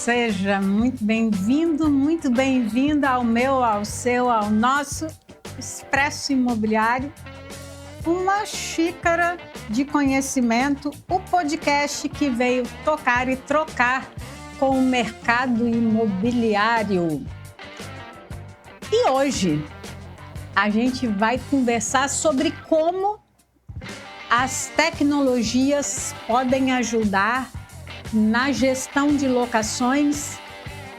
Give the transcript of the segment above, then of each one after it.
Seja muito bem-vindo, muito bem-vinda ao meu, ao seu, ao nosso Expresso Imobiliário. Uma xícara de conhecimento, o podcast que veio tocar e trocar com o mercado imobiliário. E hoje a gente vai conversar sobre como as tecnologias podem ajudar na gestão de locações,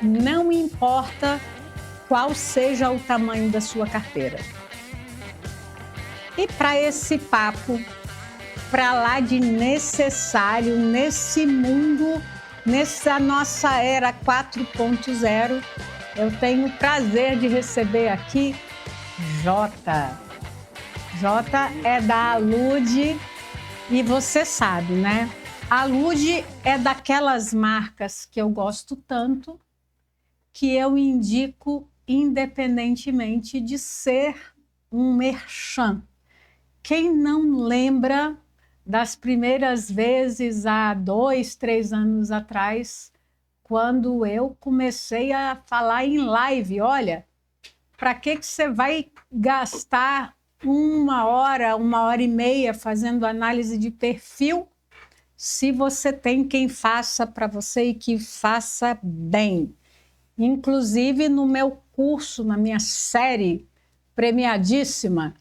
não importa qual seja o tamanho da sua carteira. E para esse papo, para lá de necessário nesse mundo, nessa nossa era 4.0, eu tenho o prazer de receber aqui Jota. Jota é da Alude e você sabe, né? A Alude é daquelas marcas que eu gosto tanto que eu indico independentemente de ser um merchan. Quem não lembra das primeiras vezes há 2, 3 anos atrás, quando eu comecei a falar em live, olha, para que você vai gastar 1 hora e meia fazendo análise de perfil se você tem quem faça para você e que faça bem? Inclusive no meu curso, na minha série premiadíssima,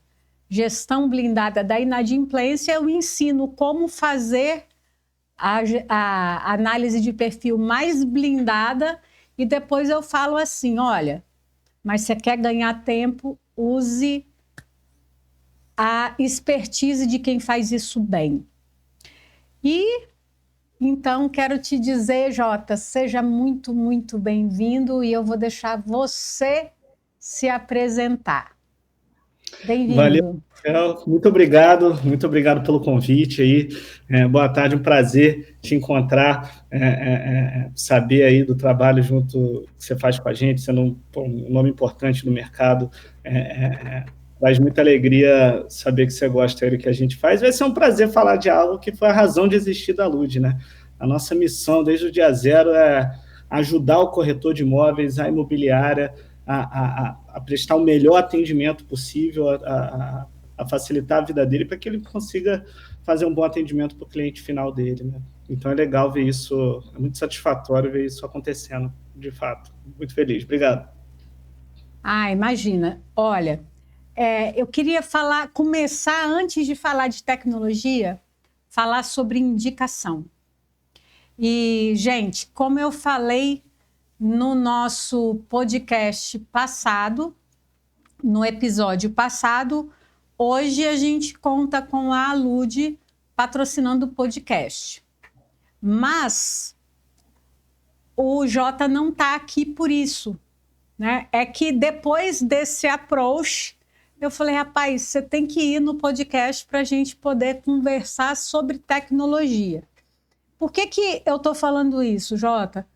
Gestão Blindada da Inadimplência, eu ensino como fazer a análise de perfil mais blindada e depois eu falo assim, olha, mas você quer ganhar tempo, use a expertise de quem faz isso bem. E então quero te dizer, Jota, seja muito, muito bem-vindo e eu vou deixar você se apresentar. Bem-vindo. Valeu, Raquel. Muito obrigado pelo convite aí. Boa tarde, um prazer te encontrar, saber aí do trabalho junto que você faz com a gente, sendo um nome importante no mercado. Traz muita alegria saber que você gosta do que a gente faz. Vai ser um prazer falar de algo que foi a razão de existir da Alude, né? A nossa missão desde o dia zero é ajudar o corretor de imóveis, a imobiliária, a prestar o melhor atendimento possível, a facilitar a vida dele para que ele consiga fazer um bom atendimento para o cliente final dele, né? Então é legal ver isso, é muito satisfatório ver isso acontecendo, de fato. Muito feliz. Obrigado. Imagina. Olha, eu queria começar antes de falar de tecnologia, falar sobre indicação. E, gente, como eu falei no nosso podcast passado, no episódio passado, hoje a gente conta com a Alude patrocinando o podcast. Mas o Jota não está aqui por isso, né? É que depois desse approach, eu falei, rapaz, você tem que ir no podcast para a gente poder conversar sobre tecnologia. Por que eu estou falando isso, Jota?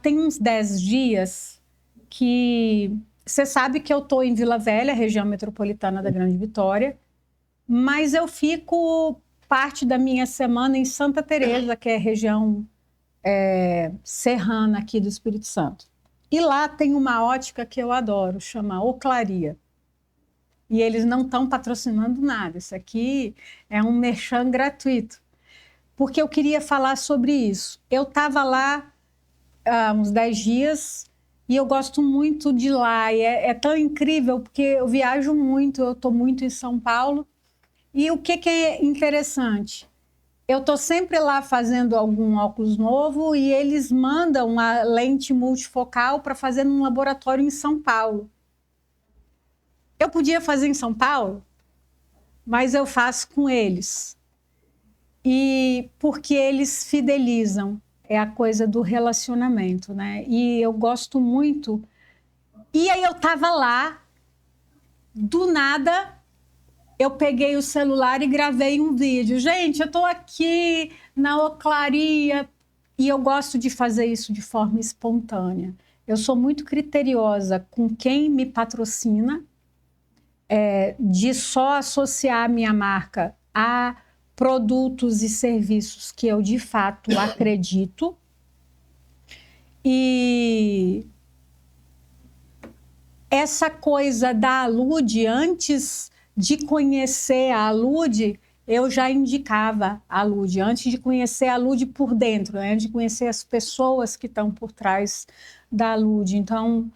Tem uns 10 dias que você sabe que eu estou em Vila Velha, região metropolitana da Grande Vitória, mas eu fico parte da minha semana em Santa Teresa, que é região serrana aqui do Espírito Santo. E lá tem uma ótica que eu adoro, chama Oclaria. E eles não estão patrocinando nada. Isso aqui é um merchan gratuito. Porque eu queria falar sobre isso. Eu estava lá há uns 10 dias e eu gosto muito de lá. E é tão incrível porque eu viajo muito, eu estou muito em São Paulo. E o que é interessante? Eu estou sempre lá fazendo algum óculos novo e eles mandam uma lente multifocal para fazer num laboratório em São Paulo. Eu podia fazer em São Paulo, mas eu faço com eles. E porque eles fidelizam, é a coisa do relacionamento, né? E eu gosto muito. E aí eu estava lá, do nada, eu peguei o celular e gravei um vídeo. Gente, eu estou aqui na Oclaria e eu gosto de fazer isso de forma espontânea. Eu sou muito criteriosa com quem me patrocina, de só associar a minha marca a produtos e serviços que eu de fato acredito. E essa coisa da Alude, antes de conhecer a Alude, eu já indicava a Alude, antes de conhecer a Alude por dentro, né? Antes de conhecer as pessoas que estão por trás da Alude. Então,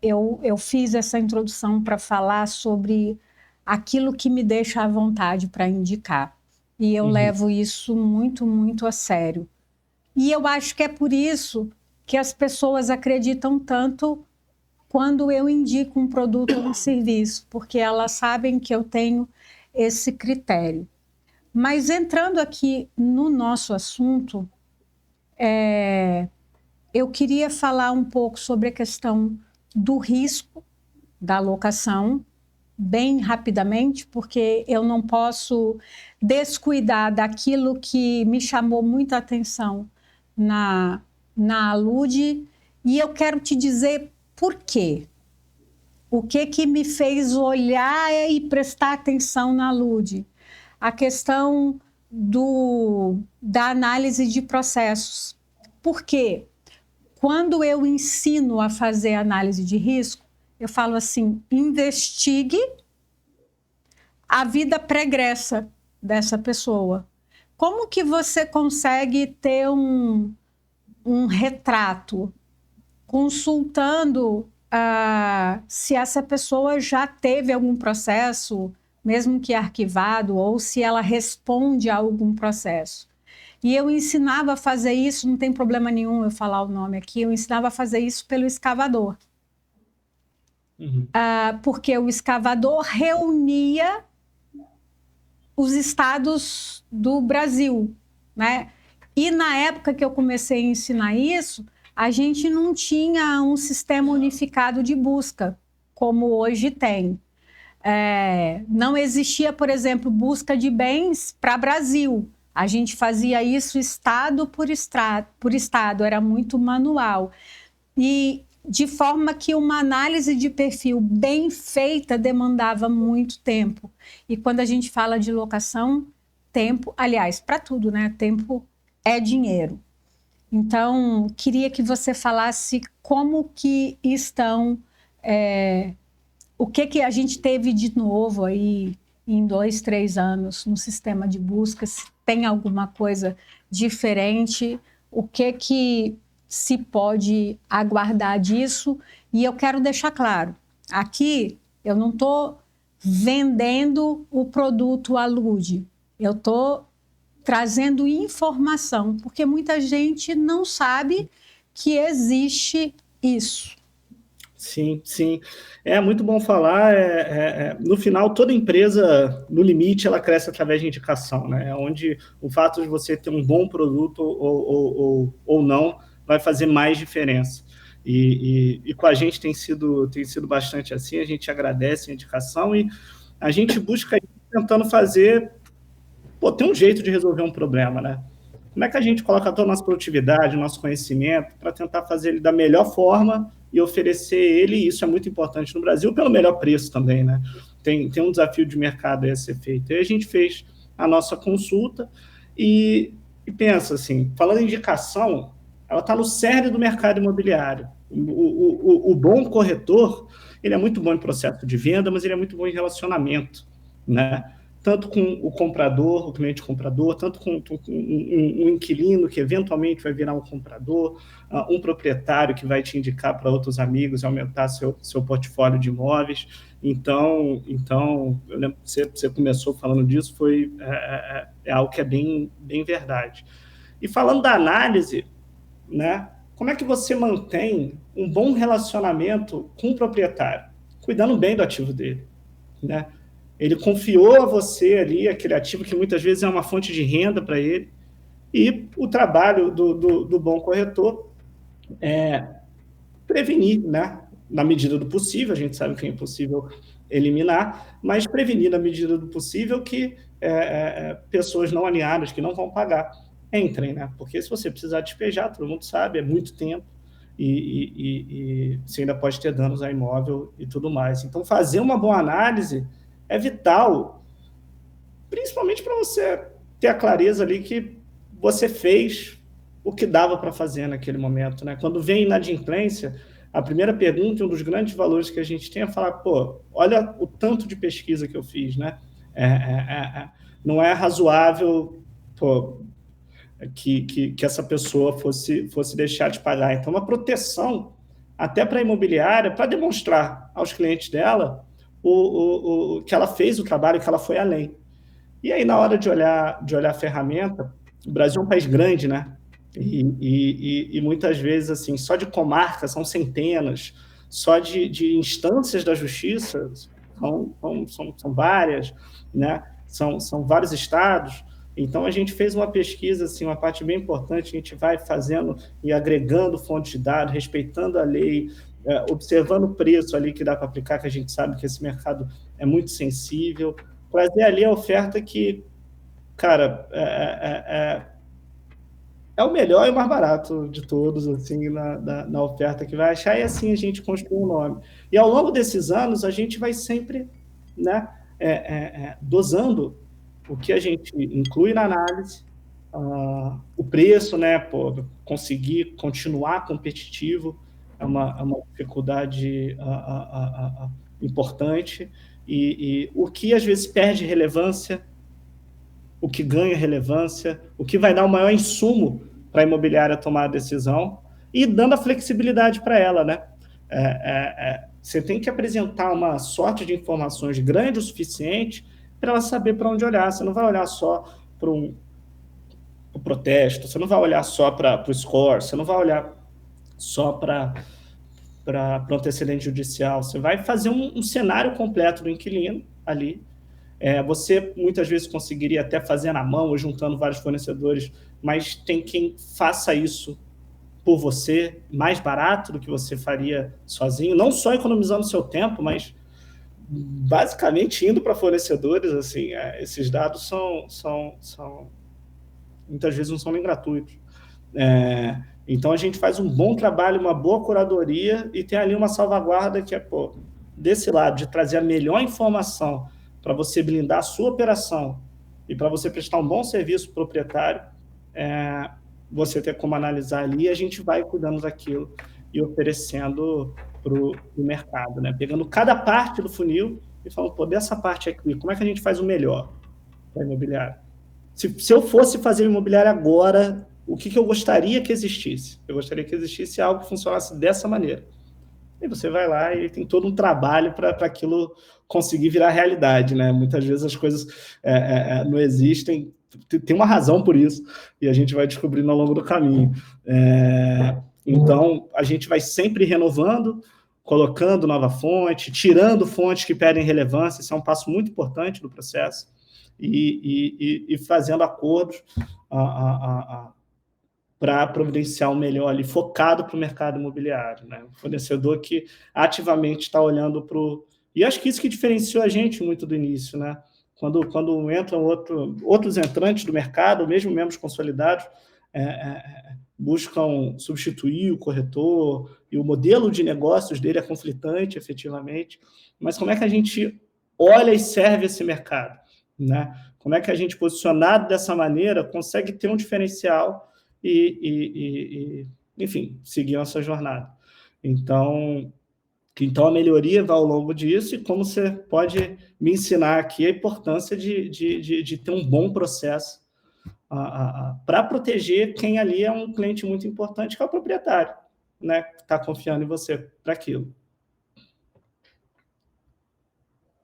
eu fiz essa introdução para falar sobre aquilo que me deixa à vontade para indicar. E eu levo isso muito, muito a sério. E eu acho que é por isso que as pessoas acreditam tanto quando eu indico um produto ou um serviço, porque elas sabem que eu tenho esse critério. Mas entrando aqui no nosso assunto, eu queria falar um pouco sobre a questão do risco da locação, bem rapidamente, porque eu não posso descuidar daquilo que me chamou muita atenção na Alude, e eu quero te dizer por quê. O que me fez olhar e prestar atenção na Alude? A questão da análise de processos. Por quê? Quando eu ensino a fazer análise de risco, eu falo assim: investigue a vida pregressa dessa pessoa. Como que você consegue ter um retrato consultando se essa pessoa já teve algum processo, mesmo que arquivado, ou se ela responde a algum processo? E eu ensinava a fazer isso, não tem problema nenhum eu falar o nome aqui, eu ensinava a fazer isso pelo escavador. Porque o escavador reunia os estados do Brasil, né? E na época que eu comecei a ensinar isso, a gente não tinha um sistema unificado de busca, como hoje tem. Não existia, por exemplo, busca de bens para Brasil. A gente fazia isso estado por estado, era muito manual. E de forma que uma análise de perfil bem feita demandava muito tempo. E quando a gente fala de locação, tempo, aliás, para tudo, né? Tempo é dinheiro. Então, queria que você falasse como que estão, o que a gente teve de novo aí em 2, 3 anos no sistema de busca, se tem alguma coisa diferente, o que se pode aguardar disso. E eu quero deixar claro, aqui eu não estou vendendo o produto Alude, eu estou trazendo informação, porque muita gente não sabe que existe isso. Sim, sim. É muito bom falar. No final, toda empresa, no limite, ela cresce através de indicação, né? Onde o fato de você ter um bom produto ou não vai fazer mais diferença. E com a gente tem sido bastante assim. A gente agradece a indicação e a gente busca tentando fazer. Tem um jeito de resolver um problema, né? Como é que a gente coloca toda a nossa produtividade, nosso conhecimento, para tentar fazer ele da melhor forma e oferecer ele, e isso é muito importante no Brasil, pelo melhor preço também, né? Tem um desafio de mercado a ser feito. E a gente fez a nossa consulta e pensa assim, falando em indicação, ela está no cerne do mercado imobiliário. O bom corretor, ele é muito bom em processo de venda, mas ele é muito bom em relacionamento, né? Tanto com o comprador, o cliente comprador, tanto com um inquilino que eventualmente vai virar um comprador, um proprietário que vai te indicar para outros amigos e aumentar seu portfólio de imóveis. Então eu lembro que você começou falando disso, é algo que é bem, bem verdade. E falando da análise, né, como é que você mantém um bom relacionamento com o proprietário, cuidando bem do ativo dele, né? Ele confiou a você ali aquele ativo que muitas vezes é uma fonte de renda para ele, e o trabalho do bom corretor é prevenir, né? Na medida do possível, a gente sabe que é impossível eliminar, mas prevenir na medida do possível que pessoas não alinhadas, que não vão pagar, entrem, né? Porque se você precisar despejar, todo mundo sabe, é muito tempo, e você ainda pode ter danos a imóvel e tudo mais. Então, fazer uma boa análise é vital, principalmente para você ter a clareza ali que você fez o que dava para fazer naquele momento, né? Quando vem inadimplência, a primeira pergunta, um dos grandes valores que a gente tem é falar, pô, olha o tanto de pesquisa que eu fiz, né? Não é razoável, pô, que essa pessoa fosse deixar de pagar. Então, uma proteção até para a imobiliária, para demonstrar aos clientes dela que ela fez o trabalho, que ela foi além. E aí, na hora de olhar a ferramenta, o Brasil é um país grande, né? E muitas vezes, assim, só de comarca são centenas, só de instâncias da justiça são várias, né? São vários estados. Então, a gente fez uma pesquisa, assim, uma parte bem importante, a gente vai fazendo e agregando fontes de dados, respeitando a lei, observando o preço ali que dá para aplicar, que a gente sabe que esse mercado é muito sensível, trazer ali a oferta que, cara, é o melhor e o mais barato de todos, assim, na oferta que vai achar, e assim a gente construi um nome. E ao longo desses anos, a gente vai sempre, né, dosando o que a gente inclui na análise, o preço, né, pô, conseguir continuar competitivo é uma dificuldade importante, e o que às vezes perde relevância, o que ganha relevância, o que vai dar o maior insumo para a imobiliária tomar a decisão e dando a flexibilidade para ela, né? Você tem que apresentar uma sorte de informações grande o suficiente para ela saber para onde olhar. Você não vai olhar só para o protesto, você não vai olhar só para o score, você não vai olhar só para o antecedente judicial, você vai fazer um cenário completo do inquilino ali. Você muitas vezes conseguiria até fazer na mão ou juntando vários fornecedores, mas tem quem faça isso por você, mais barato do que você faria sozinho, não só economizando seu tempo, mas basicamente indo para fornecedores. Assim, esses dados são muitas vezes não são nem gratuitos. Então a gente faz um bom trabalho, uma boa curadoria e tem ali uma salvaguarda que pô, desse lado, de trazer a melhor informação para você blindar a sua operação e para você prestar um bom serviço pro proprietário, você ter como analisar ali, e a gente vai cuidando daquilo e oferecendo para o mercado, né? Pegando cada parte do funil e falando, pô, dessa parte aqui, como é que a gente faz o melhor para a imobiliária? Se eu fosse fazer imobiliária agora, o que eu gostaria que existisse? Eu gostaria que existisse algo que funcionasse dessa maneira. E você vai lá e tem todo um trabalho para aquilo conseguir virar realidade, né? Muitas vezes as coisas não existem, tem uma razão por isso, e a gente vai descobrindo ao longo do caminho. Então, a gente vai sempre renovando, colocando nova fonte, tirando fontes que perdem relevância, isso é um passo muito importante do processo, e fazendo acordos para providenciar um melhor ali, focado para o mercado imobiliário, né? Um fornecedor que ativamente está olhando para o... E acho que isso que diferenciou a gente muito do início, né? Quando entram outros entrantes do mercado, mesmo membros consolidados, buscam substituir o corretor, e o modelo de negócios dele é conflitante, efetivamente, mas como é que a gente olha e serve esse mercado, né? Como é que a gente, posicionado dessa maneira, consegue ter um diferencial enfim, seguir nossa jornada. Então, a melhoria vai ao longo disso, e como você pode me ensinar aqui a importância de ter um bom processo para proteger quem ali é um cliente muito importante, que é o proprietário, né, que está confiando em você para aquilo.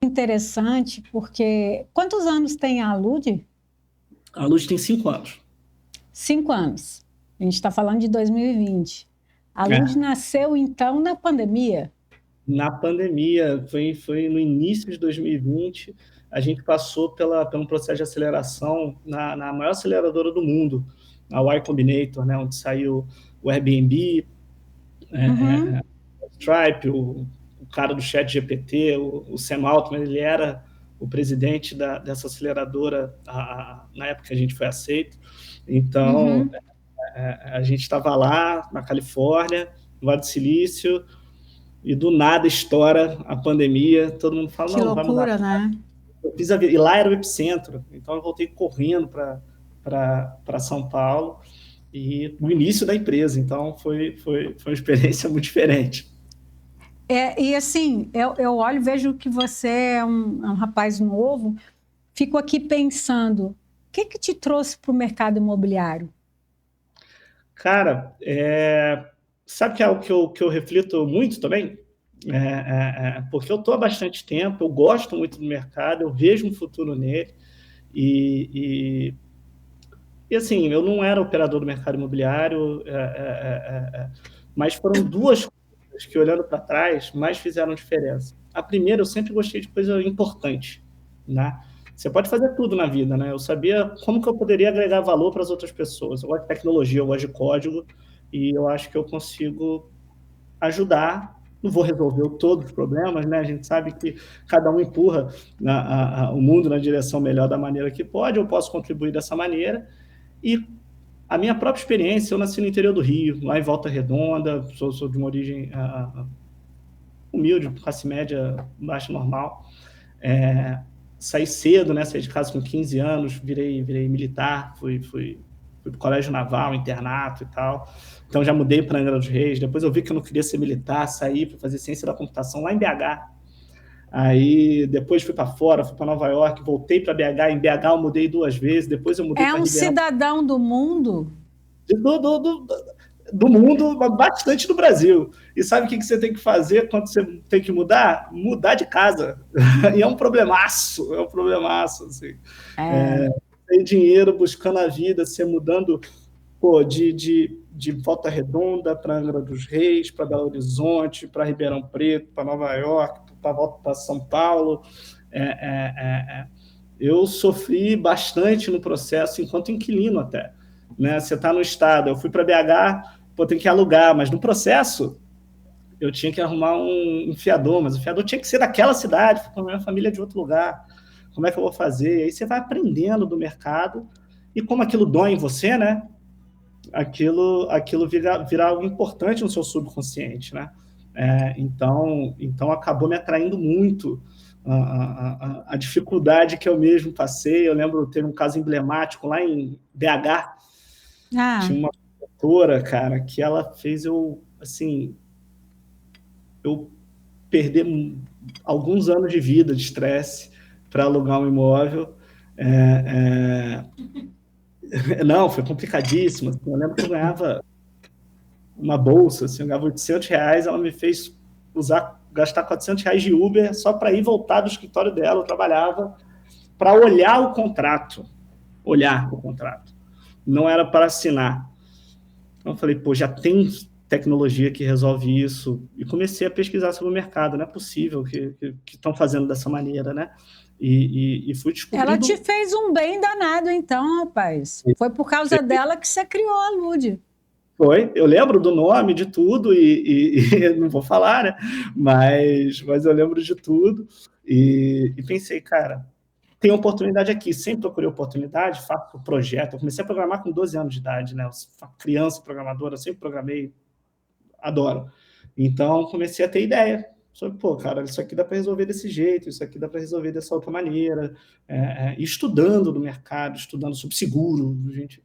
Interessante, porque quantos anos tem a Lud? A Lud tem 5 anos. 5 anos. A gente está falando de 2020. A Lud nasceu, então, na pandemia? Na pandemia, foi no início de 2020, a gente passou pelo processo de aceleração na maior aceleradora do mundo, a Y Combinator, né, onde saiu o Airbnb, o Stripe, o cara do ChatGPT, o Sam Altman, ele era o presidente dessa aceleradora na época que a gente foi aceito. Então, a gente estava lá na Califórnia, no Vale do Silício, e do nada estoura a pandemia, todo mundo fala, que loucura, né? E lá era o epicentro, então eu voltei correndo para São Paulo, e no início da empresa. Então, foi uma experiência muito diferente. E assim, eu olho e vejo que você é um rapaz novo, fico aqui pensando, o que te trouxe para o mercado imobiliário? Cara, sabe que é algo que eu reflito muito também? Porque eu estou há bastante tempo, eu gosto muito do mercado, eu vejo um futuro nele, e assim, eu não era operador do mercado imobiliário, mas foram duas coisas que, olhando para trás, mais fizeram diferença. A primeira, eu sempre gostei de coisa importante, né? Você pode fazer tudo na vida, né? Eu sabia como que eu poderia agregar valor para as outras pessoas. Eu gosto de tecnologia, eu gosto de código, e eu acho que eu consigo ajudar. Não vou resolver todos os problemas, né? A gente sabe que cada um empurra o mundo na direção melhor da maneira que pode, eu posso contribuir dessa maneira. E a minha própria experiência, eu nasci no interior do Rio, lá em Volta Redonda, sou de uma origem humilde, classe média, baixa, normal. Saí cedo, né? Saí de casa com 15 anos, virei militar, fui para o colégio naval, internato e tal. Então já mudei para Angra dos Reis. Depois eu vi que eu não queria ser militar, saí para fazer ciência da computação lá em BH. Aí depois fui para fora, fui para Nova York, voltei para BH. Em BH eu mudei 2 vezes, depois eu mudei É para um Ribeirão cidadão do mundo? do mundo, bastante do Brasil. E sabe o que você tem que fazer quando você tem que mudar? Mudar de casa. E é um problemaço, assim. Sem dinheiro, buscando a vida, você mudando de Volta Redonda para Angra dos Reis, para Belo Horizonte, para Ribeirão Preto, para Nova York, para São Paulo. Eu sofri bastante no processo, enquanto inquilino até. Né? Você está no estado, eu fui para BH, tem que alugar, mas no processo eu tinha que arrumar um fiador, mas o fiador tinha que ser daquela cidade, com a minha família de outro lugar. Como é que eu vou fazer? E aí você vai aprendendo do mercado, e como aquilo dói em você, né? Aquilo vira algo importante no seu subconsciente, né? Então acabou me atraindo muito a dificuldade que eu mesmo passei. Eu lembro de ter um caso emblemático lá em BH. Tinha uma doutora, cara, que ela fez assim, eu perder alguns anos de vida de estresse para alugar um imóvel. Não, foi complicadíssimo. Assim, eu lembro que eu ganhava uma bolsa, assim, eu ganhava R$800, ela me fez gastar R$400 de Uber só para ir e voltar do escritório dela. Eu trabalhava para olhar o contrato. Não era para assinar. Então eu falei, já tem tecnologia que resolve isso. E comecei a pesquisar sobre o mercado. Não é possível que estão fazendo dessa maneira, né? E fui descobrindo... Ela te fez um bem danado, então, rapaz. Foi por causa dela que você criou a Lude. Foi, eu lembro do nome, de tudo, e não vou falar, né? Mas eu lembro de tudo. E pensei, cara, tem oportunidade aqui. Sempre procurei oportunidade, faço projeto. Eu comecei a programar com 12 anos de idade, né? Criança programadora, sempre programei, adoro. Então, comecei a ter ideia sobre, cara, isso aqui dá para resolver desse jeito, isso aqui dá para resolver dessa outra maneira. Estudando no mercado, estudando sobre seguro.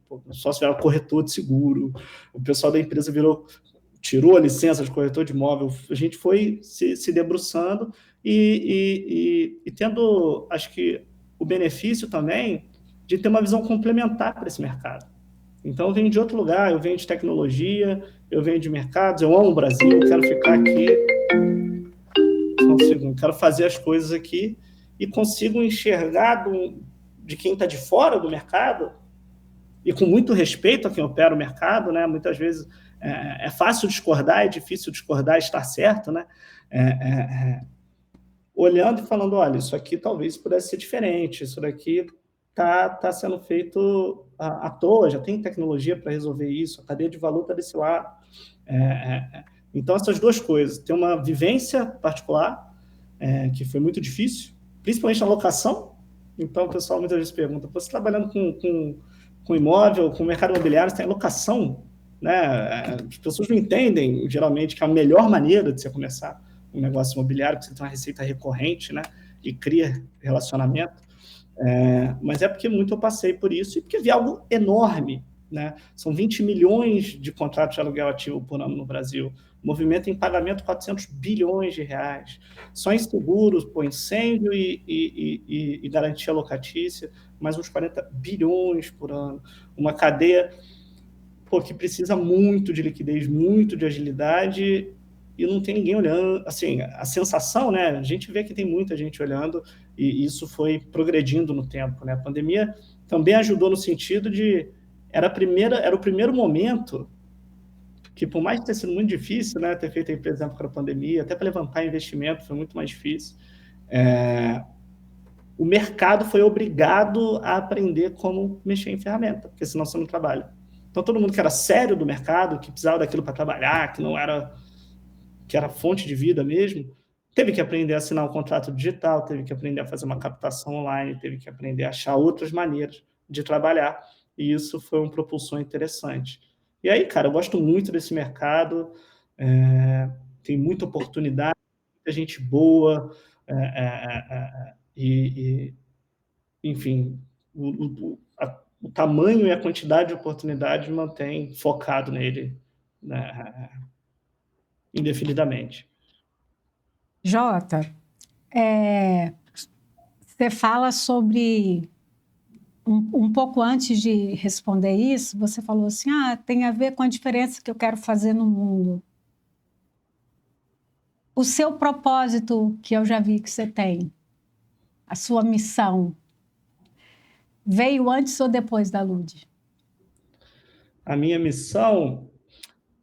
O sócio era corretor de seguro. O pessoal da empresa tirou a licença de corretor de imóvel. A gente foi se debruçando e tendo, acho que, o benefício também de ter uma visão complementar para esse mercado. Então, eu venho de outro lugar, eu venho de tecnologia, eu venho de mercados, eu amo o Brasil, eu quero ficar aqui, só um segundo, quero fazer as coisas aqui e consigo enxergar de quem está de fora do mercado, e com muito respeito a quem opera o mercado, né? Muitas vezes é fácil discordar, é difícil discordar, estar certo, né? Olhando e falando, olha, isso aqui talvez pudesse ser diferente, isso daqui está sendo feito à toa, já tem tecnologia para resolver isso, a cadeia de valor está desse lado. Então, essas duas coisas, ter uma vivência particular, que foi muito difícil, principalmente na locação. Então, o pessoal muitas vezes pergunta, você trabalhando com imóvel, com mercado imobiliário, você tem locação, né? As pessoas não entendem, geralmente, que a melhor maneira de você começar um negócio imobiliário, porque você tem uma receita recorrente, né? E cria relacionamento. Mas é porque muito eu passei por isso e porque vi algo enorme né? São 20 milhões de contratos de aluguel ativo por ano no Brasil. Movimento em pagamento 400 bilhões de reais. Só em seguros, por incêndio e garantia locatícia, mais uns 40 bilhões por ano. Uma cadeia que precisa muito de liquidez, muito de agilidade, e não tem ninguém olhando. Assim, a sensação, né? A gente vê que tem muita gente olhando, e isso foi progredindo no tempo, né? A pandemia também ajudou no sentido de era o primeiro momento que, por mais ter sido muito difícil, né, ter feito a empresa na época da pandemia, até para levantar investimento foi muito mais difícil, o mercado foi obrigado a aprender como mexer em ferramenta, porque senão você não trabalha. Então, todo mundo que era sério do mercado, que precisava daquilo para trabalhar, que era fonte de vida mesmo, teve que aprender a assinar um contrato digital, teve que aprender a fazer uma captação online, teve que aprender a achar outras maneiras de trabalhar, e isso foi um propulsor interessante. E aí, cara, eu gosto muito desse mercado, tem muita oportunidade, muita gente boa, enfim, o tamanho e a quantidade de oportunidades mantém focado nele, né, indefinidamente. Jota, você fala sobre... Um pouco antes de responder isso, você falou assim, tem a ver com a diferença que eu quero fazer no mundo. O seu propósito, que eu já vi que você tem, a sua missão, veio antes ou depois da Lud? A minha missão,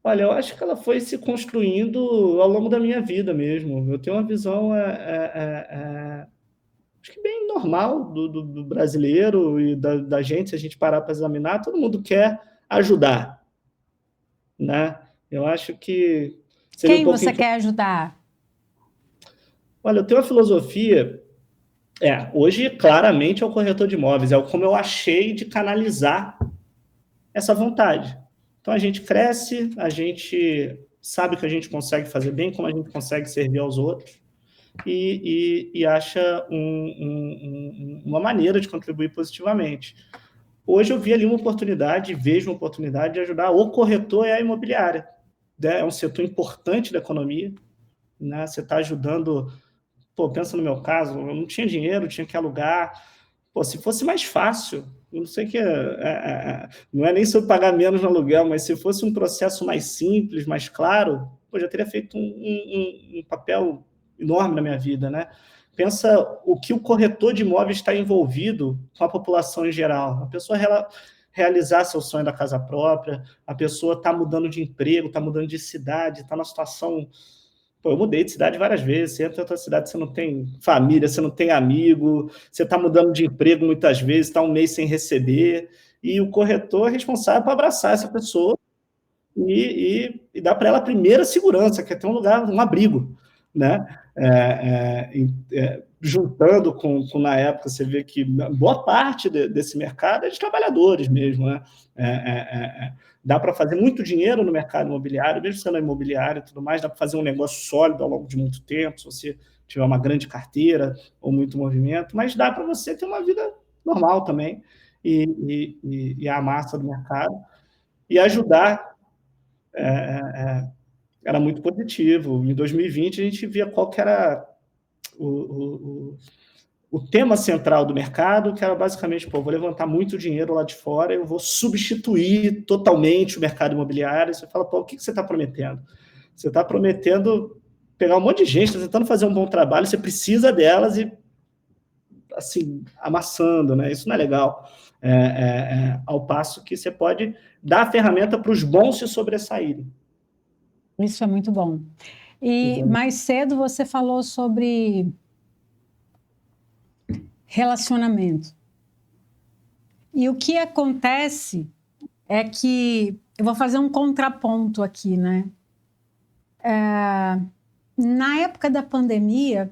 olha, eu acho que ela foi se construindo ao longo da minha vida mesmo. Eu tenho uma visão, acho que bem normal do brasileiro e da gente, se a gente parar para examinar, todo mundo quer ajudar, né? Eu acho que seria um Quem pouco... você quer ajudar? Olha, eu tenho uma filosofia... hoje, claramente, é o corretor de imóveis, é como eu achei de canalizar essa vontade. Então, a gente cresce, a gente sabe que a gente consegue fazer bem, como a gente consegue servir aos outros, e acha uma maneira de contribuir positivamente. Hoje eu vi ali uma oportunidade, vejo uma oportunidade de ajudar o corretor e a imobiliária. Né? É um setor importante da economia, né? Você está ajudando... Pô, pensa no meu caso, eu não tinha dinheiro, tinha que alugar. Pô, se fosse mais fácil, eu não sei que não é nem sobre pagar menos no aluguel, mas se fosse um processo mais simples, mais claro, pô, já teria feito um papel enorme na minha vida, né? Pensa o que o corretor de imóveis está envolvido com a população em geral. A pessoa realizar seu sonho da casa própria, a pessoa está mudando de emprego, está mudando de cidade, está na situação... Pô, eu mudei de cidade várias vezes. Você entra em outra cidade, você não tem família, você não tem amigo, você está mudando de emprego muitas vezes, está um mês sem receber, e o corretor é responsável por abraçar essa pessoa e dar para ela a primeira segurança, que é ter um lugar, um abrigo, né? Juntando na época, você vê que boa parte desse mercado é de trabalhadores mesmo, né? Dá para fazer muito dinheiro no mercado imobiliário, mesmo sendo imobiliário e tudo mais, dá para fazer um negócio sólido ao longo de muito tempo, se você tiver uma grande carteira ou muito movimento, mas dá para você ter uma vida normal também e a massa do mercado e ajudar. Era muito positivo. Em 2020, a gente via qual que era o tema central do mercado, que era basicamente, vou levantar muito dinheiro lá de fora, eu vou substituir totalmente o mercado imobiliário. Você fala, o que você está prometendo? Você está prometendo pegar um monte de gente, está tentando fazer um bom trabalho, você precisa delas e, assim, amassando, né? Isso não é legal. Ao passo que você pode dar a ferramenta para os bons se sobressaírem. Isso é muito bom. E mais cedo você falou sobre relacionamento. E o que acontece é que... Eu vou fazer um contraponto aqui, né? Na época da pandemia,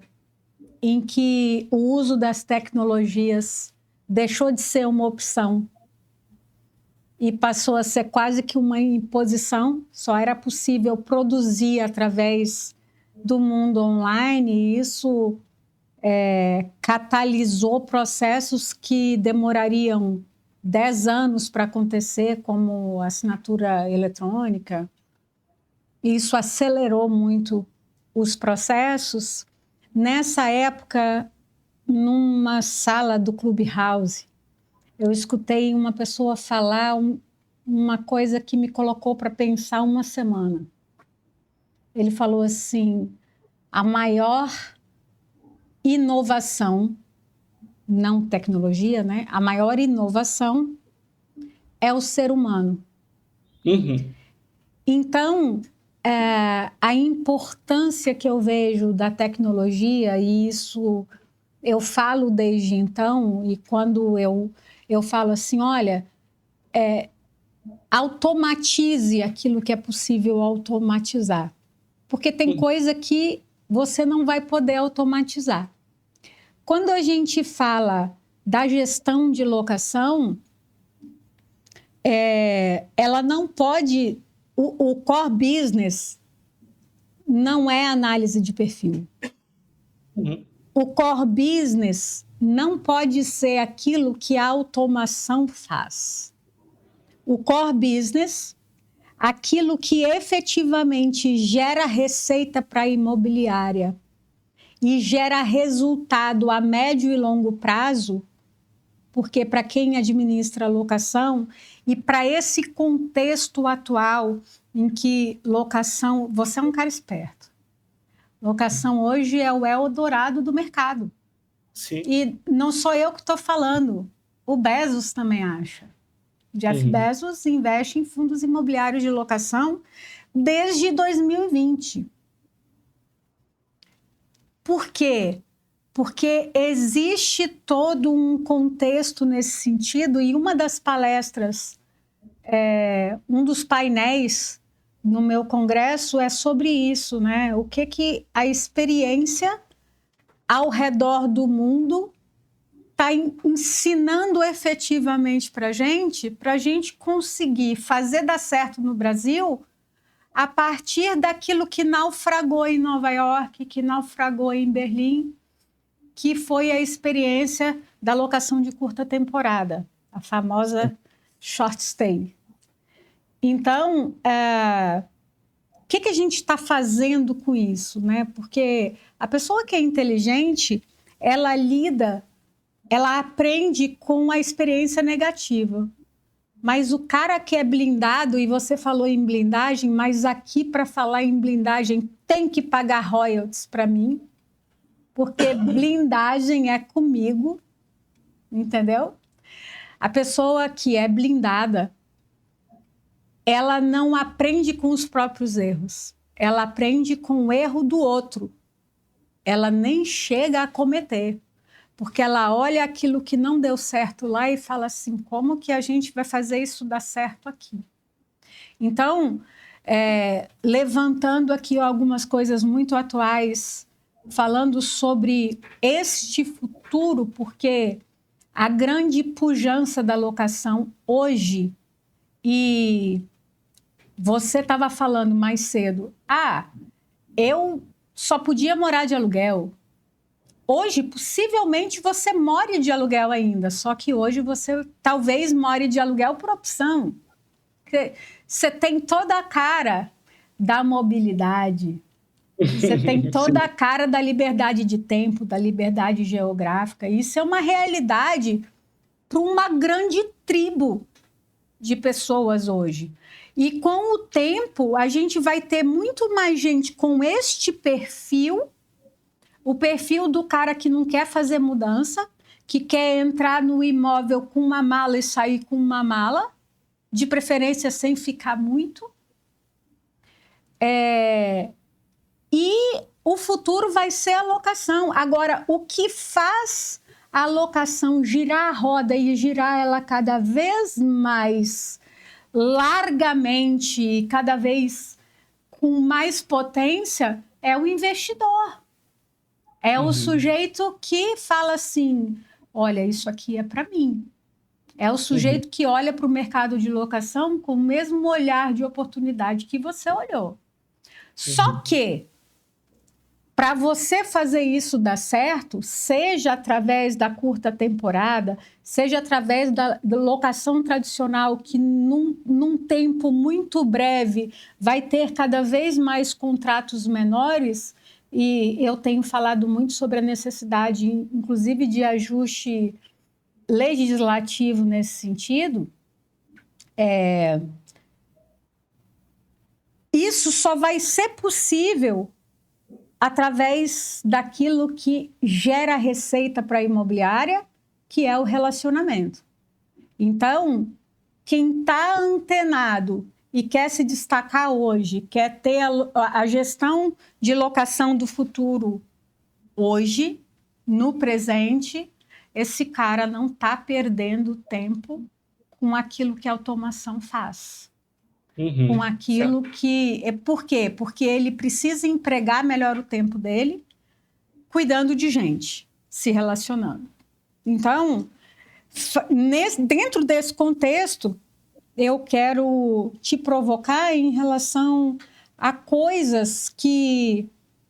em que o uso das tecnologias deixou de ser uma opção e passou a ser quase que uma imposição, só era possível produzir através do mundo online, e isso catalisou processos que demorariam 10 anos para acontecer, como assinatura eletrônica. Isso acelerou muito os processos. Nessa época, numa sala do Clubhouse, eu escutei uma pessoa falar uma coisa que me colocou para pensar uma semana. Ele falou assim: a maior inovação, não tecnologia, né? A maior inovação é o ser humano. Uhum. Então, a importância que eu vejo da tecnologia, e isso eu falo desde então, e quando eu falo assim, olha, automatize aquilo que é possível automatizar. Porque tem coisa que você não vai poder automatizar. Quando a gente fala da gestão de locação, ela não pode... O core business não é análise de perfil. Uhum. O core business não pode ser aquilo que a automação faz. O core business, aquilo que efetivamente gera receita para a imobiliária e gera resultado a médio e longo prazo, porque para quem administra a locação e para esse contexto atual em que locação... Você é um cara esperto. Locação hoje é o Eldorado do mercado. Sim. E não sou eu que estou falando. O Bezos também acha. Jeff Bezos investe em fundos imobiliários de locação desde 2020. Por quê? Porque existe todo um contexto nesse sentido, e uma das palestras, um dos painéis no meu congresso é sobre isso, né? O que a experiência ao redor do mundo está ensinando efetivamente para a gente conseguir fazer dar certo no Brasil a partir daquilo que naufragou em Nova York, que naufragou em Berlim, que foi a experiência da locação de curta temporada, a famosa short stay. Então, o que a gente está fazendo com isso, né? Porque a pessoa que é inteligente, ela aprende com a experiência negativa. Mas o cara que é blindado, e você falou em blindagem, mas aqui para falar em blindagem tem que pagar royalties para mim, porque blindagem é comigo, entendeu? A pessoa que é blindada, ela não aprende com os próprios erros, ela aprende com o erro do outro. Ela nem chega a cometer, porque ela olha aquilo que não deu certo lá e fala assim, como que a gente vai fazer isso dar certo aqui? Então, levantando aqui algumas coisas muito atuais, falando sobre este futuro, porque a grande pujança da locação hoje, e você estava falando mais cedo, eu só podia morar de aluguel. Hoje, possivelmente, você more de aluguel ainda, só que hoje você talvez more de aluguel por opção. Você tem toda a cara da mobilidade, você tem toda a cara da liberdade de tempo, da liberdade geográfica. Isso é uma realidade para uma grande tribo de pessoas hoje. E com o tempo, a gente vai ter muito mais gente com este perfil, o perfil do cara que não quer fazer mudança, que quer entrar no imóvel com uma mala e sair com uma mala, de preferência sem ficar muito. E o futuro vai ser a locação. Agora, o que faz a locação girar a roda e girar ela cada vez mais largamente, cada vez com mais potência, é o investidor. É o sujeito que fala assim, olha, isso aqui é para mim. É o sujeito que olha para o mercado de locação com o mesmo olhar de oportunidade que você olhou. Só que para você fazer isso dar certo, seja através da curta temporada, seja através da locação tradicional, que num tempo muito breve vai ter cada vez mais contratos menores, e eu tenho falado muito sobre a necessidade, inclusive, de ajuste legislativo nesse sentido. Isso só vai ser possível através daquilo que gera receita para a imobiliária, que é o relacionamento. Então, quem está antenado e quer se destacar hoje, quer ter a gestão de locação do futuro hoje, no presente, esse cara não está perdendo tempo com aquilo que a automação faz. Com aquilo que... Por quê? Porque ele precisa empregar melhor o tempo dele cuidando de gente, se relacionando. Então, dentro desse contexto, eu quero te provocar em relação a coisas que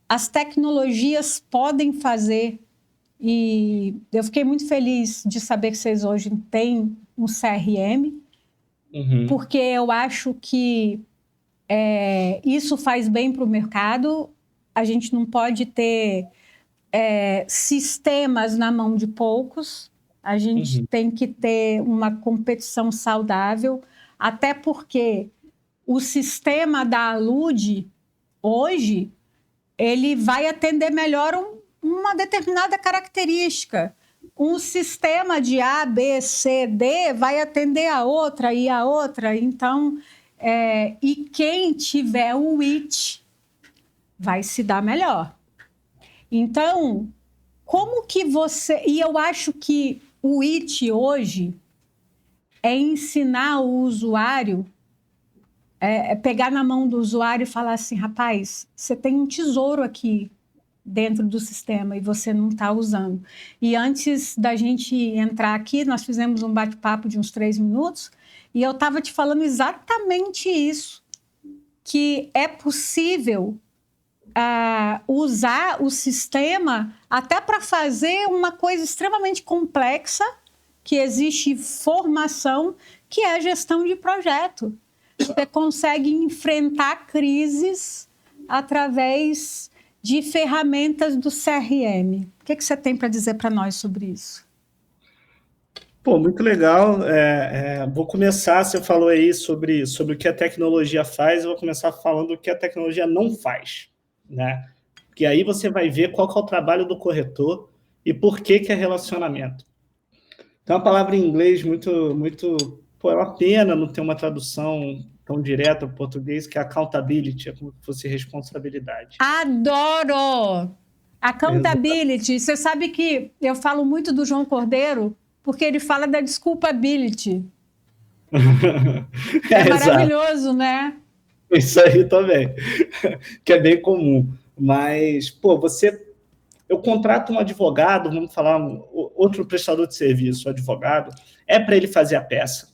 as tecnologias podem fazer. E eu fiquei muito feliz de saber que vocês hoje têm um CRM, porque eu acho que isso faz bem para o mercado. A gente não pode ter sistemas na mão de poucos. A gente tem que ter uma competição saudável, até porque o sistema da Alude, hoje, ele vai atender melhor uma determinada característica. Um sistema de A, B, C, D vai atender a outra e a outra. Então, e quem tiver o IT vai se dar melhor. Então, como que você... E eu acho que o IT hoje é ensinar o usuário, pegar na mão do usuário e falar assim, rapaz, você tem um tesouro aqui dentro do sistema e você não está usando. E antes da gente entrar aqui, nós fizemos um bate-papo de uns 3 minutos e eu estava te falando exatamente isso, que é possível usar o sistema até para fazer uma coisa extremamente complexa, que existe formação, que é a gestão de projeto. Você consegue enfrentar crises através de ferramentas do CRM. O que você tem para dizer para nós sobre isso? Pô, muito legal. Vou começar, você falou aí sobre o que a tecnologia faz, eu vou começar falando o que a tecnologia não faz, né? Porque aí você vai ver qual que é o trabalho do corretor e por que é relacionamento. Tem uma palavra em inglês muito... Pô, é uma pena não ter uma tradução tão direta para o português, que é accountability, é como se fosse responsabilidade. Adoro! Accountability. Você sabe que eu falo muito do João Cordeiro, porque ele fala da desculpability. É maravilhoso, exato. Né? Isso aí também, que é bem comum. Mas, pô, eu contrato um advogado, vamos falar, outro prestador de serviço, advogado, para ele fazer a peça,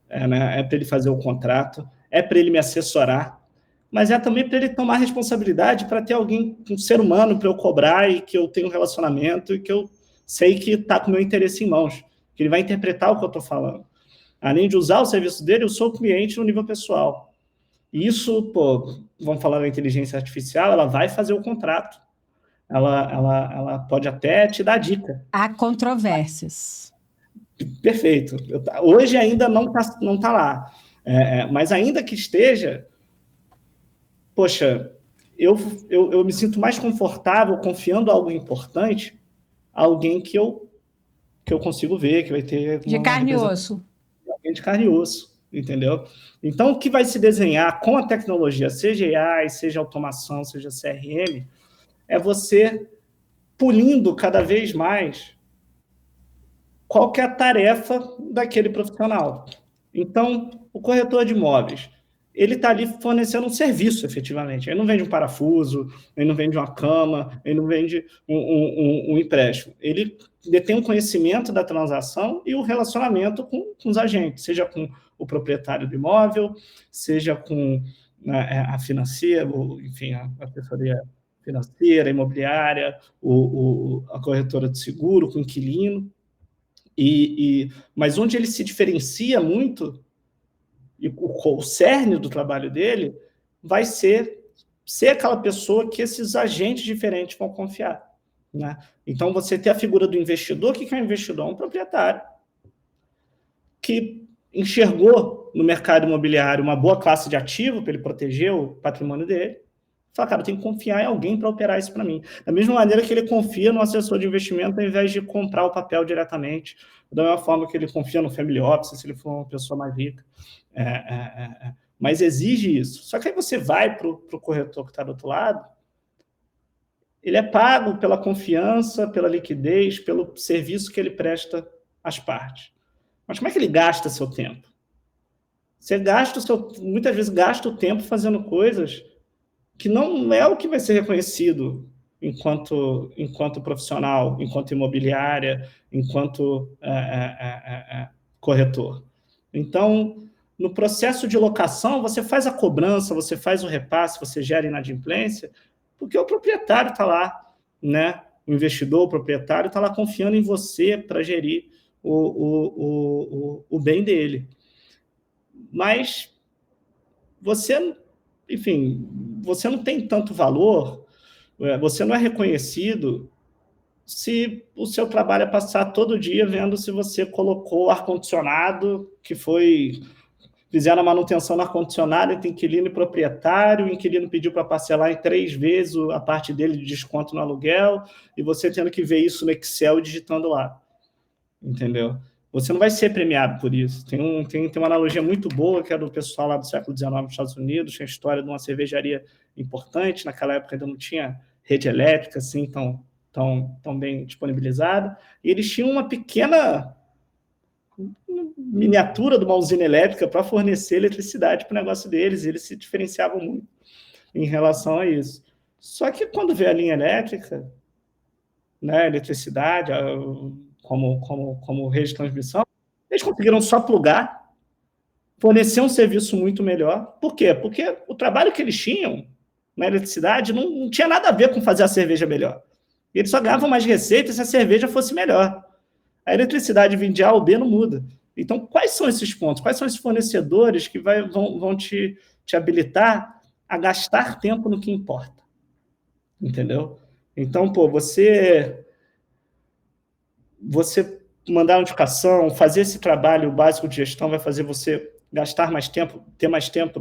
né? Para ele fazer o contrato, para ele me assessorar, mas também para ele tomar responsabilidade, para ter alguém, um ser humano, para eu cobrar e que eu tenho um relacionamento e que eu sei que está com o meu interesse em mãos, que ele vai interpretar o que eu estou falando. Além de usar o serviço dele, eu sou o cliente no nível pessoal. E isso, pô, vamos falar da inteligência artificial, ela vai fazer o contrato. Ela pode até te dar dica. Há controvérsias. Perfeito. Hoje ainda não tá lá. Mas ainda que esteja, poxa, eu me sinto mais confortável confiando algo importante a alguém que eu consigo ver, que vai ter... De carne e osso. Alguém de carne e osso, entendeu? Então, o que vai se desenhar com a tecnologia, seja AI, seja automação, seja CRM, é você pulindo cada vez mais qual que é a tarefa daquele profissional. Então, o corretor de imóveis, ele está ali fornecendo um serviço, efetivamente. Ele não vende um parafuso, ele não vende uma cama, ele não vende um empréstimo. Ele detém um conhecimento da transação e o relacionamento com os agentes, seja com o proprietário do imóvel, seja com a financeira, enfim, a assessoria financeira, imobiliária, a corretora de seguro com o inquilino. Mas onde ele se diferencia muito, e o cerne do trabalho dele, vai ser aquela pessoa que esses agentes diferentes vão confiar. Né? Então, você tem a figura do investidor. O que é um investidor? Um proprietário que enxergou no mercado imobiliário uma boa classe de ativo para ele proteger o patrimônio dele. Fala, cara, eu tenho que confiar em alguém para operar isso para mim. Da mesma maneira que ele confia no assessor de investimento ao invés de comprar o papel diretamente. Da mesma forma que ele confia no family office, se ele for uma pessoa mais rica. Mas exige isso. Só que aí você vai para o corretor que está do outro lado, ele é pago pela confiança, pela liquidez, pelo serviço que ele presta às partes. Mas como é que ele gasta seu tempo? Você muitas vezes gasta o tempo fazendo coisas que não é o que vai ser reconhecido enquanto profissional, enquanto imobiliária, enquanto corretor. Então, no processo de locação, você faz a cobrança, você faz o repasse, você gera inadimplência, porque o proprietário está lá, né? O investidor, o proprietário, está lá confiando em você para gerir o bem dele. Mas você, enfim, você não tem tanto valor, você não é reconhecido se o seu trabalho é passar todo dia vendo se você colocou ar-condicionado, fizeram a manutenção no ar-condicionado entre inquilino e proprietário, o inquilino pediu para parcelar em 3 vezes a parte dele de desconto no aluguel, e você tendo que ver isso no Excel e digitando lá. Entendeu? Você não vai ser premiado por isso. Tem uma analogia muito boa, que é do pessoal lá do século XIX nos Estados Unidos, tinha a história de uma cervejaria importante, naquela época ainda não tinha rede elétrica assim tão bem disponibilizada, e eles tinham uma pequena miniatura de uma usina elétrica para fornecer eletricidade para o negócio deles, e eles se diferenciavam muito em relação a isso. Só que quando veio a linha elétrica, né, eletricidade, como rede de transmissão, eles conseguiram só plugar, fornecer um serviço muito melhor. Por quê? Porque o trabalho que eles tinham na eletricidade não tinha nada a ver com fazer a cerveja melhor. Eles só ganhavam mais receita se a cerveja fosse melhor. A eletricidade vindo de A ou B não muda. Então, quais são esses pontos? Quais são esses fornecedores que vão te habilitar a gastar tempo no que importa? Entendeu? Então, você mandar a notificação, fazer esse trabalho básico de gestão vai fazer você gastar mais tempo, ter mais tempo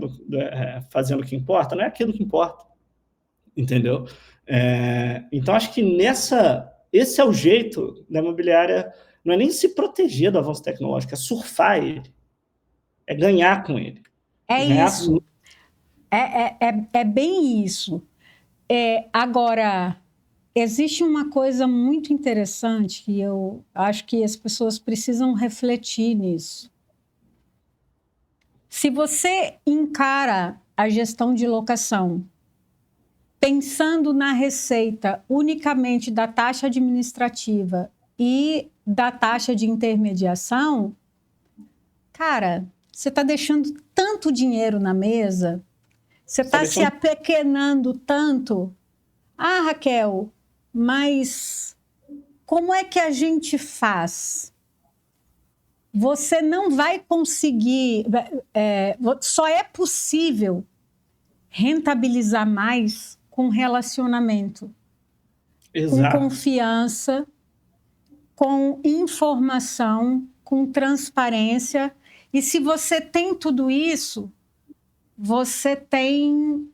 fazendo o que importa? Não é aquilo que importa, entendeu? Então, acho que esse é o jeito da imobiliária, não é nem se proteger do avanço tecnológico, é surfar ele, é ganhar com ele. É isso, é bem isso. Agora, existe uma coisa muito interessante que eu acho que as pessoas precisam refletir nisso. Se você encara a gestão de locação pensando na receita unicamente da taxa administrativa e da taxa de intermediação, cara, você está deixando tanto dinheiro na mesa, você está se apequenando tanto. Ah, Raquel, mas como é que a gente faz? Você não vai conseguir, só é possível rentabilizar mais com relacionamento, Exato. Com confiança, com informação, com transparência. E se você tem tudo isso, você tem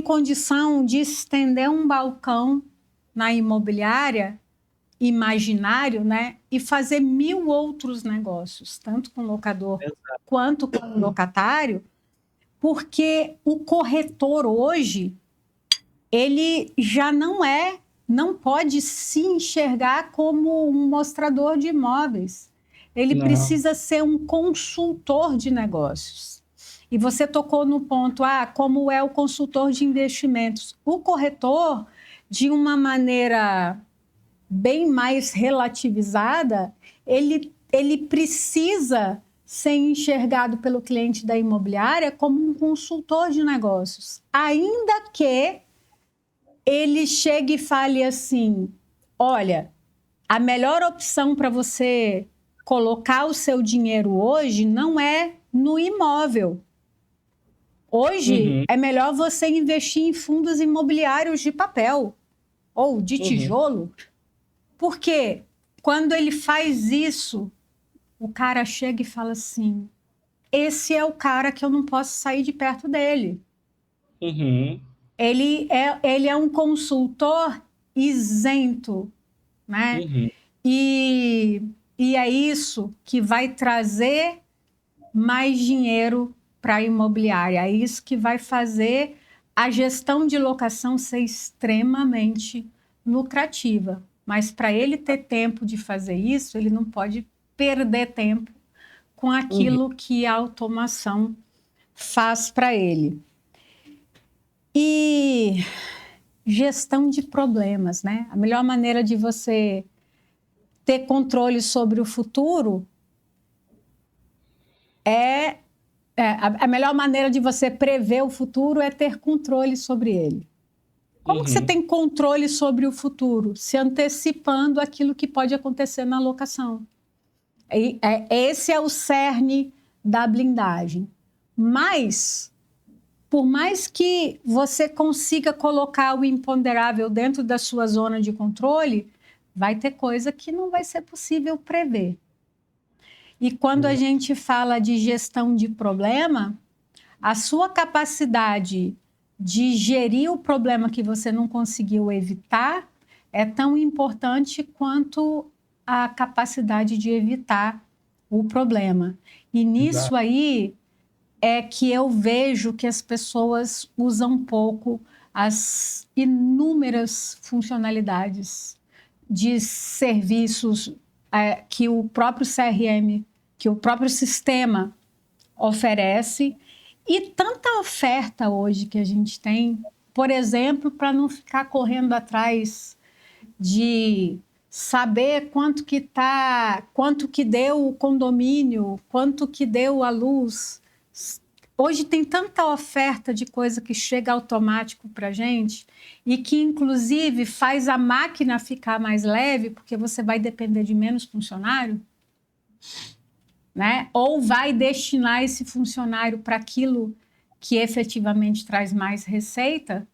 condição de estender um balcão na imobiliária, imaginário, né? E fazer 1000 outros negócios, tanto com o locador quanto com o locatário, porque o corretor hoje, ele já não pode se enxergar como um mostrador de imóveis. Ele precisa ser um consultor de negócios. E você tocou no ponto, como é o consultor de investimentos. O corretor, de uma maneira bem mais relativizada, ele precisa ser enxergado pelo cliente da imobiliária como um consultor de negócios, ainda que ele chegue e fale assim: olha, a melhor opção para você colocar o seu dinheiro hoje não é no imóvel. Hoje Uhum, é melhor você investir em fundos imobiliários de papel ou de uhum, tijolo, porque quando ele faz isso, o cara chega e fala assim: esse é o cara que eu não posso sair de perto dele. uhum, Ele é um consultor isento, né? uhum, E, e é isso que vai trazer mais dinheiro para a imobiliária. É isso que vai fazer a gestão de locação ser extremamente lucrativa. Mas para ele ter tempo de fazer isso, ele não pode perder tempo com uhum. aquilo que a automação faz para ele. E gestão de problemas, né? A melhor maneira de você ter controle sobre o futuro a melhor maneira de você prever o futuro é ter controle sobre ele. Como que você Uhum. tem controle sobre o futuro? Se antecipando aquilo que pode acontecer na locação. Esse é o cerne da blindagem. Mas, por mais que você consiga colocar o imponderável dentro da sua zona de controle, vai ter coisa que não vai ser possível prever. E quando a gente fala de gestão de problema, a sua capacidade de gerir o problema que você não conseguiu evitar é tão importante quanto a capacidade de evitar o problema. E nisso Exato. aí é que eu vejo que as pessoas usam pouco as inúmeras funcionalidades de serviços que o próprio CRM, que o próprio sistema oferece, e tanta oferta hoje que a gente tem, por exemplo, para não ficar correndo atrás de saber quanto que deu o condomínio, quanto que deu a luz. Hoje tem tanta oferta de coisa que chega automático para a gente e que, inclusive, faz a máquina ficar mais leve, porque você vai depender de menos funcionário, né? Ou vai destinar esse funcionário para aquilo que efetivamente traz mais receita,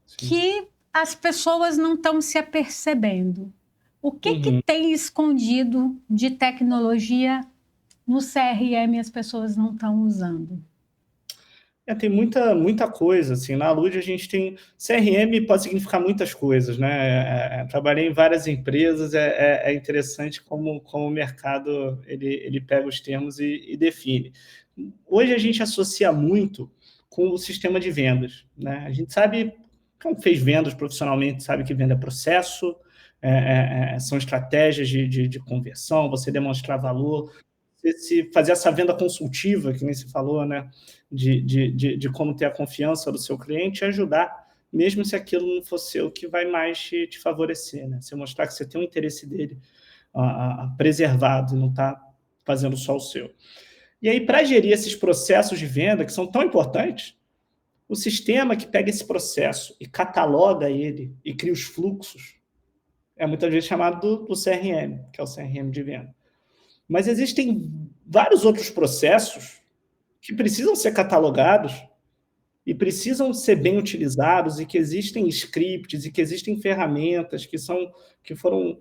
Sim. que as pessoas não estão se apercebendo. O que, que Uhum. tem escondido de tecnologia no CRM e as pessoas não estão usando? Tem muita coisa, assim, na Lud a gente tem... CRM pode significar muitas coisas, né? Trabalhei em várias empresas, é interessante como o mercado ele pega os termos e define. Hoje a gente associa muito com o sistema de vendas, né? A gente sabe, quem fez vendas profissionalmente sabe que venda é processo, são estratégias de conversão, você demonstrar valor, se fazer essa venda consultiva, que nem se falou, né? De como ter a confiança do seu cliente e ajudar, mesmo se aquilo não fosse o que vai mais te favorecer, né? Você mostrar que você tem o interesse dele preservado e não está fazendo só o seu. E aí, para gerir esses processos de venda, que são tão importantes, o sistema que pega esse processo e cataloga ele e cria os fluxos é muitas vezes chamado do CRM, que é o CRM de venda. Mas existem vários outros processos que precisam ser catalogados e precisam ser bem utilizados e que existem scripts e que existem ferramentas que foram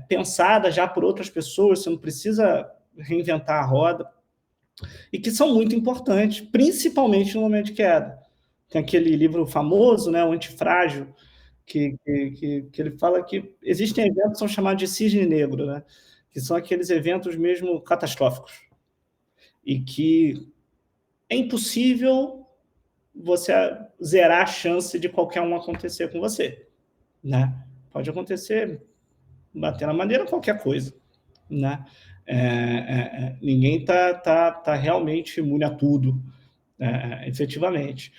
pensadas já por outras pessoas, você não precisa reinventar a roda, e que são muito importantes, principalmente no momento de queda. Tem aquele livro famoso, né, o Antifrágil, que ele fala que existem eventos que são chamados de cisne negro, né, que são aqueles eventos mesmo catastróficos, e que é impossível você zerar a chance de qualquer um acontecer com você, né? Pode acontecer, bater na madeira, qualquer coisa, né? Ninguém tá realmente imune a tudo, efetivamente.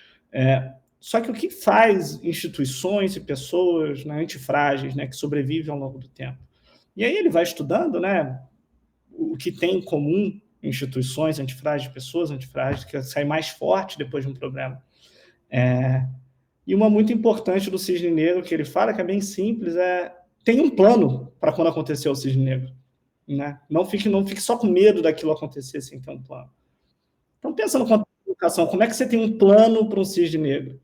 Só que o que faz instituições e pessoas, né, antifrágeis, né, que sobrevivem ao longo do tempo? E aí ele vai estudando, né, o que tem em comum instituições antifrágeis, pessoas antifrágeis, que saem mais forte depois de um problema. E uma muito importante do cisne negro que ele fala, que é bem simples, tem um plano para quando acontecer o cisne negro. Né? Não fique só com medo daquilo acontecer sem ter um plano. Então, pensa no contexto de educação, como é que você tem um plano para um cisne negro?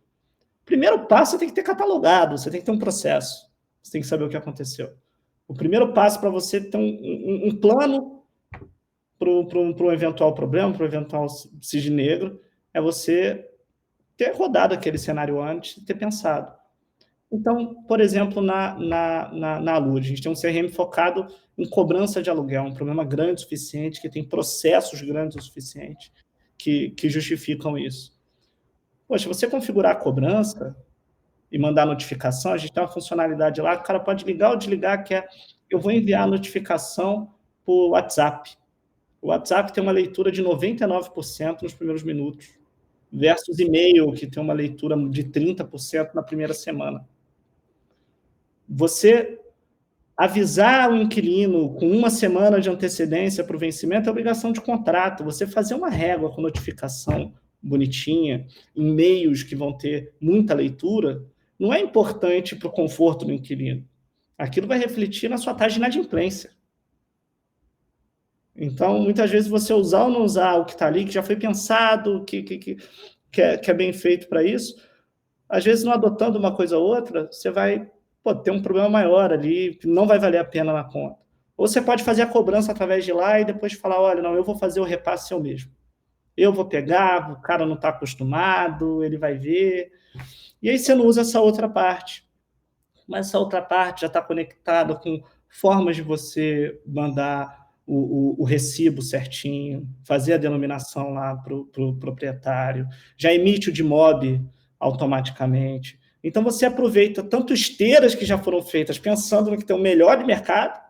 Primeiro passo, você tem que ter catalogado, você tem que ter um processo, você tem que saber o que aconteceu. O primeiro passo para você ter um plano para um eventual problema, para um eventual cisne negro, é você ter rodado aquele cenário antes e ter pensado. Então, por exemplo, na Lud, a gente tem um CRM focado em cobrança de aluguel, um problema grande o suficiente, que tem processos grandes o suficiente que justificam isso. Poxa, você configurar a cobrança e mandar notificação, a gente tem uma funcionalidade lá, o cara pode ligar ou desligar, que é, eu vou enviar a notificação por WhatsApp. O WhatsApp tem uma leitura de 99% nos primeiros minutos, versus e-mail, que tem uma leitura de 30% na primeira semana. Você avisar o inquilino com uma semana de antecedência para o vencimento é obrigação de contrato. Você fazer uma régua com notificação bonitinha, e-mails que vão ter muita leitura, não é importante para o conforto do inquilino. Aquilo vai refletir na sua taxa de inadimplência. Então, muitas vezes, você usar ou não usar o que está ali, que já foi pensado, que é bem feito para isso, às vezes, não adotando uma coisa ou outra, você vai ter um problema maior ali, que não vai valer a pena na conta. Ou você pode fazer a cobrança através de lá e depois falar, olha, não, eu vou fazer o repasse eu mesmo. Eu vou pegar, o cara não está acostumado, ele vai ver. E aí você não usa essa outra parte. Mas essa outra parte já está conectada com formas de você mandar o recibo certinho, fazer a denominação lá para o proprietário, já emite o DMOB automaticamente. Então, você aproveita tanto esteiras que já foram feitas pensando no que tem o melhor de mercado,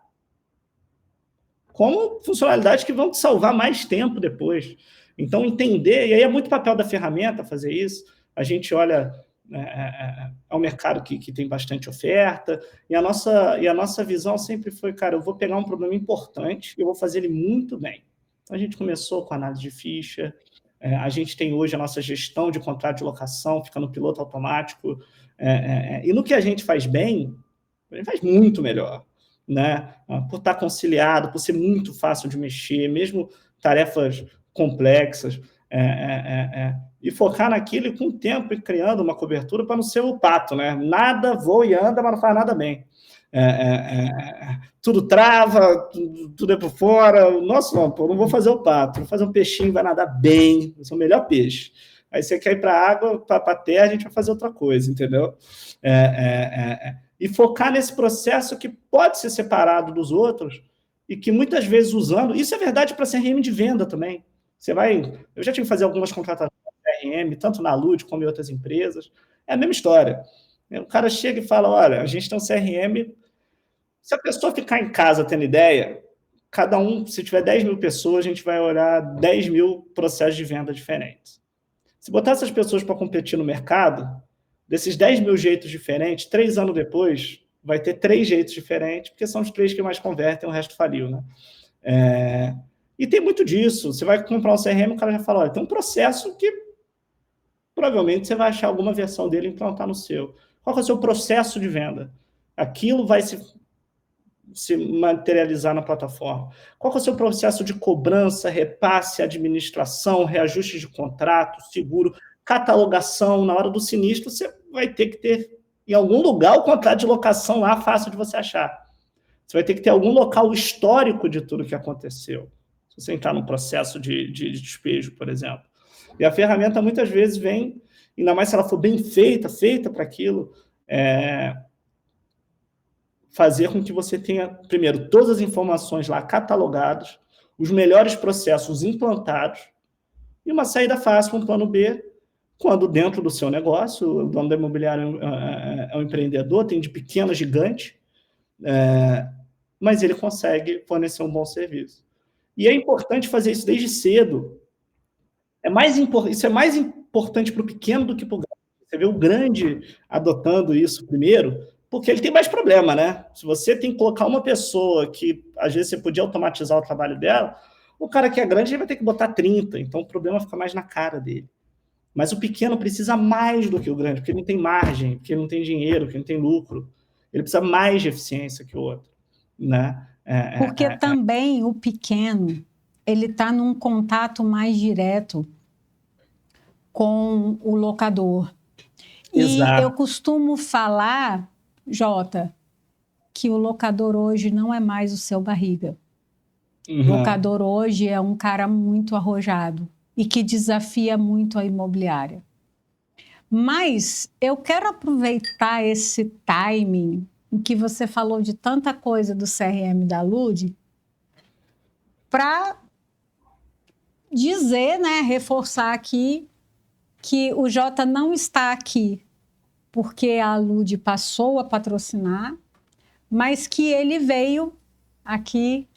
como funcionalidades que vão te salvar mais tempo depois. Então, entender, e aí é muito papel da ferramenta fazer isso, a gente olha ao mercado que tem bastante oferta, e a nossa visão sempre foi, cara, eu vou pegar um problema importante e eu vou fazer ele muito bem. Então, a gente começou com análise de ficha, a gente tem hoje a nossa gestão de contrato de locação, fica no piloto automático, e no que a gente faz bem, a gente faz muito melhor, né? Por estar conciliado, por ser muito fácil de mexer, mesmo tarefas complexas, e focar naquilo e com o tempo e criando uma cobertura para não ser o pato, né? Nada voa e anda, mas não faz nada bem. Tudo trava, tudo é por fora. Nossa, não vou fazer o pato, vou fazer um peixinho, vai nadar bem, vai ser o melhor peixe. Aí você quer ir para a água, para a terra, a gente vai fazer outra coisa, entendeu? E focar nesse processo que pode ser separado dos outros e que muitas vezes usando... Isso é verdade para CRM de venda também. Eu já tive que fazer algumas contratações de CRM, tanto na Lud como em outras empresas. É a mesma história. O cara chega e fala, olha, a gente tem um CRM... Se a pessoa ficar em casa tendo ideia, cada um, se tiver 10 mil pessoas, a gente vai olhar 10 mil processos de venda diferentes. Se botar essas pessoas para competir no mercado, desses 10 mil jeitos diferentes, 3 anos depois, vai ter 3 jeitos diferentes, porque são os 3 que mais convertem, o resto faliu, né? E tem muito disso. Você vai comprar um CRM, o cara já fala, olha, tem um processo que provavelmente você vai achar alguma versão dele e implantar no seu. Qual é o seu processo de venda? Aquilo vai se materializar na plataforma. Qual é o seu processo de cobrança, repasse, administração, reajuste de contrato, seguro, catalogação? Na hora do sinistro, você vai ter que ter, em algum lugar, o contrato de locação lá fácil de você achar. Você vai ter que ter algum local histórico de tudo que aconteceu. Se você entrar num processo de despejo, por exemplo. E a ferramenta, muitas vezes, vem, ainda mais se ela for bem feita para aquilo, fazer com que você tenha, primeiro, todas as informações lá catalogadas, os melhores processos implantados, e uma saída fácil para um plano B, quando dentro do seu negócio, o dono da imobiliária é um empreendedor, tem de pequeno a gigante, mas ele consegue fornecer um bom serviço. E é importante fazer isso desde cedo. Isso é mais importante para o pequeno do que para o grande. Você vê o grande adotando isso primeiro, porque ele tem mais problema, né? Se você tem que colocar uma pessoa que, às vezes, você podia automatizar o trabalho dela, o cara que é grande ele vai ter que botar 30, então o problema fica mais na cara dele. Mas o pequeno precisa mais do que o grande, porque ele não tem margem, porque ele não tem dinheiro, porque ele não tem lucro. Ele precisa mais de eficiência que o outro, né? Porque também o pequeno, ele está num contato mais direto com o locador. Exato. E eu costumo falar, Jota, que o locador hoje não é mais o seu barriga. O locador hoje é um cara muito arrojado e que desafia muito a imobiliária. Mas eu quero aproveitar esse timing em que você falou de tanta coisa do CRM da Lud para dizer, né, reforçar aqui que o Jota não está aqui porque a Lud passou a patrocinar, mas que ele veio aqui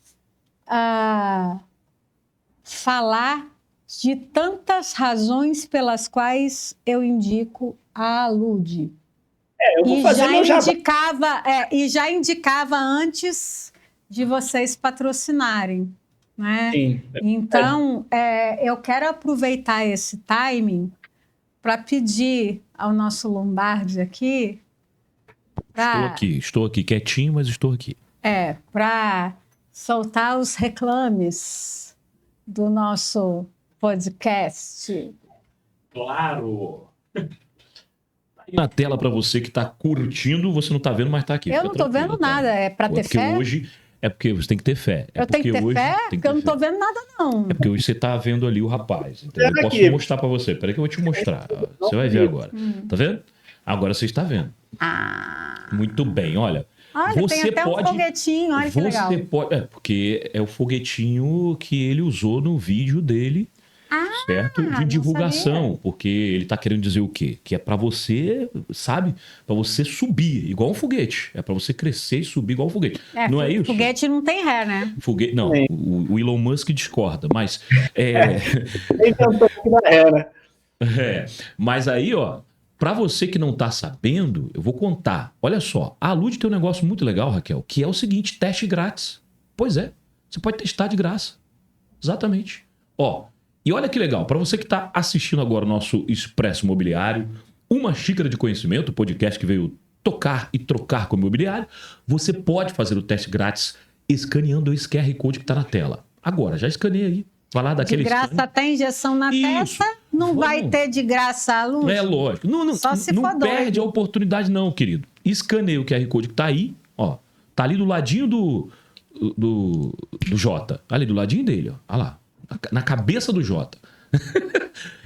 falar de tantas razões pelas quais eu indico a Lud. Eu vou fazer meu jabá. E já indicava antes de vocês patrocinarem, né? Sim, então, eu quero aproveitar esse timing para pedir ao nosso Lombardi aqui... Estou aqui quietinho, mas estou aqui. Para soltar os reclames do nosso podcast. Claro! Tá aí na tela para você que está curtindo, você não está vendo, mas está aqui. Eu não estou vendo nada, é para ter fé? Hoje é porque você tem que ter fé. Eu tenho que ter fé? Porque eu não estou vendo nada, não. É porque hoje você está vendo ali o rapaz. Entendeu? Eu posso mostrar para você. Peraí que eu vou te mostrar. Você vai ver agora. Tá vendo? Agora você está vendo. Muito bem, olha. Olha, você tem até um foguetinho, olha que legal. Porque é o foguetinho que ele usou no vídeo dele, certo? De divulgação, porque ele tá querendo dizer o quê? Que é para você, sabe? Para você subir, igual um foguete. É para você crescer e subir igual um foguete. Não é isso? Foguete não tem ré, né? Foguete, não, o Elon Musk discorda, mas... Mas aí, ó, para você que não tá sabendo, eu vou contar. Olha só, a Lud tem um negócio muito legal, Raquel, que é o seguinte, teste grátis. Pois é, você pode testar de graça. Exatamente. Ó, e olha que legal, para você que tá assistindo agora o nosso Expresso Imobiliário, uma xícara de conhecimento, o podcast que veio tocar e trocar com o imobiliário, você pode fazer o teste grátis escaneando esse QR Code que tá na tela. Agora, já escaneia aí. Vai lá daquele de graça até injeção na testa, não vai ter de graça a luz. É lógico. Só se for doido. Não perde a oportunidade não, querido. Escaneia o QR Code que tá aí, ó. Tá ali do ladinho do Jota. Ali do ladinho dele, ó. Olha lá. Na cabeça do Jota.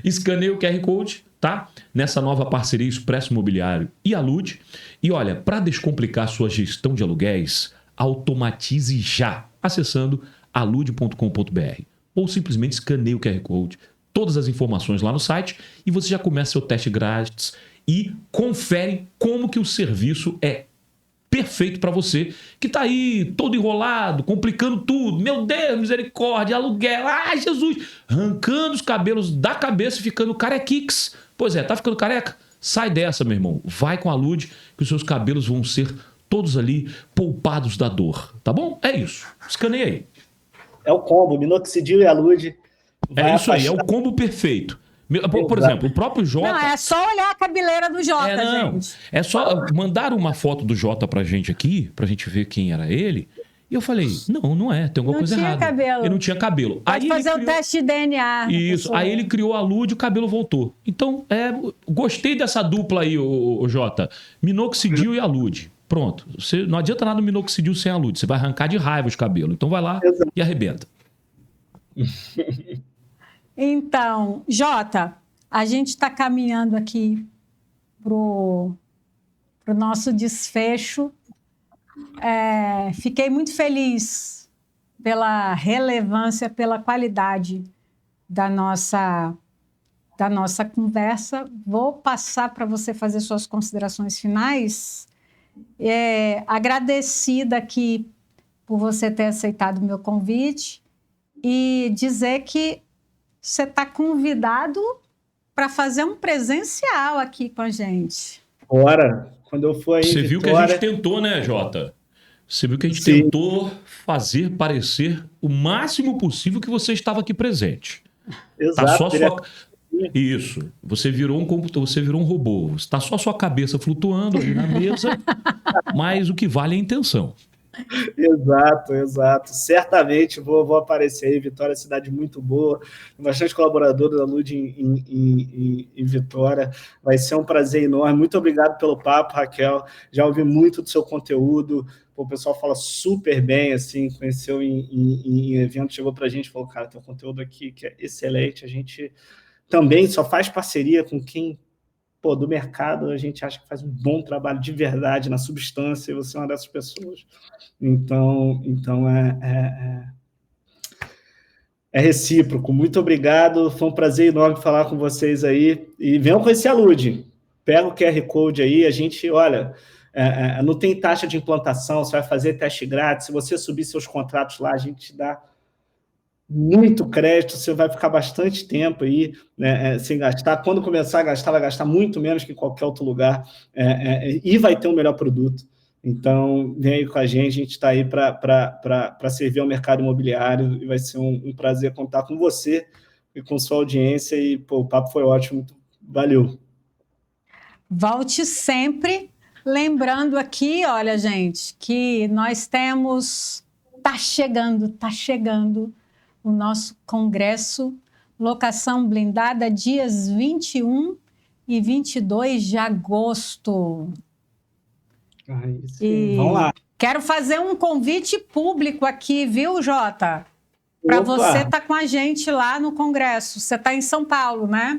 Escaneia o QR Code, tá? Nessa nova parceria Expresso Imobiliário e a Lud. E olha, para descomplicar sua gestão de aluguéis, automatize já acessando alud.com.br. Ou simplesmente escaneie o QR Code, todas as informações lá no site e você já começa seu teste grátis e confere como que o serviço é perfeito para você que tá aí todo enrolado, complicando tudo. Meu Deus, misericórdia, aluguel, ai Jesus, arrancando os cabelos da cabeça e ficando carequix. Pois é, tá ficando careca? Sai dessa, meu irmão. Vai com a Lud que os seus cabelos vão ser todos ali poupados da dor, tá bom? É isso. Escaneia aí. É o combo, minoxidil e a Lud. É isso aí, é o combo perfeito. Por exemplo, o próprio Jota... Não, é só olhar a cabeleira do Jota, gente. É só mandar uma foto do Jota pra gente aqui, pra gente ver quem era ele. E eu falei, não é, tem alguma coisa errada. Cabelo. Ele não tinha cabelo. Pode fazer o teste de DNA. Isso, aí ele criou a Lud e o cabelo voltou. Então, gostei dessa dupla aí, o Jota. Minoxidil e a Lud. Pronto. Não adianta nada o minoxidil sem a Lud. Você vai arrancar de raiva os cabelos. Então vai lá e arrebenta. Então, Jota, a gente está caminhando aqui pro nosso desfecho. Fiquei muito feliz pela relevância, pela qualidade da nossa conversa. Vou passar para você fazer suas considerações finais. Agradecida aqui por você ter aceitado o meu convite e dizer que você está convidado para fazer um presencial aqui com a gente. Bora, quando eu for aí. Você viu que a gente tentou, né, Jota? Você viu que a gente tentou fazer parecer o máximo possível que você estava aqui presente. Exato. Isso. Você virou um computador, você virou um robô. Está só a sua cabeça flutuando ali na mesa, mas o que vale é a intenção. Exato. Certamente vou aparecer aí. Vitória é cidade muito boa, tem bastante colaboradores da Lud em Vitória. Vai ser um prazer enorme. Muito obrigado pelo papo, Raquel. Já ouvi muito do seu conteúdo. O pessoal fala super bem, assim, conheceu em evento, chegou para a gente e falou, cara, tem um conteúdo aqui que é excelente. A gente também só faz parceria com quem... do mercado, a gente acha que faz um bom trabalho de verdade na substância, e você é uma dessas pessoas. Então é recíproco. Muito obrigado, foi um prazer enorme falar com vocês aí, e venham conhecer a Lud. Pega o QR Code aí, a gente, olha, não tem taxa de implantação, você vai fazer teste grátis, se você subir seus contratos lá, a gente te dá muito crédito, você vai ficar bastante tempo aí, né, sem gastar. Quando começar a gastar, vai gastar muito menos que em qualquer outro lugar, e vai ter um melhor produto. Então, vem aí com a gente está aí para servir ao mercado imobiliário, e vai ser um prazer contar com você e com sua audiência, e o papo foi ótimo, valeu. Volte sempre, lembrando aqui, olha, gente, que nós temos, tá chegando o nosso congresso Locação Blindada, dias 21 e 22 de agosto. Sim, vamos lá. Quero fazer um convite público aqui, viu, Jota? Para você estar com a gente lá no congresso. Você está em São Paulo, né?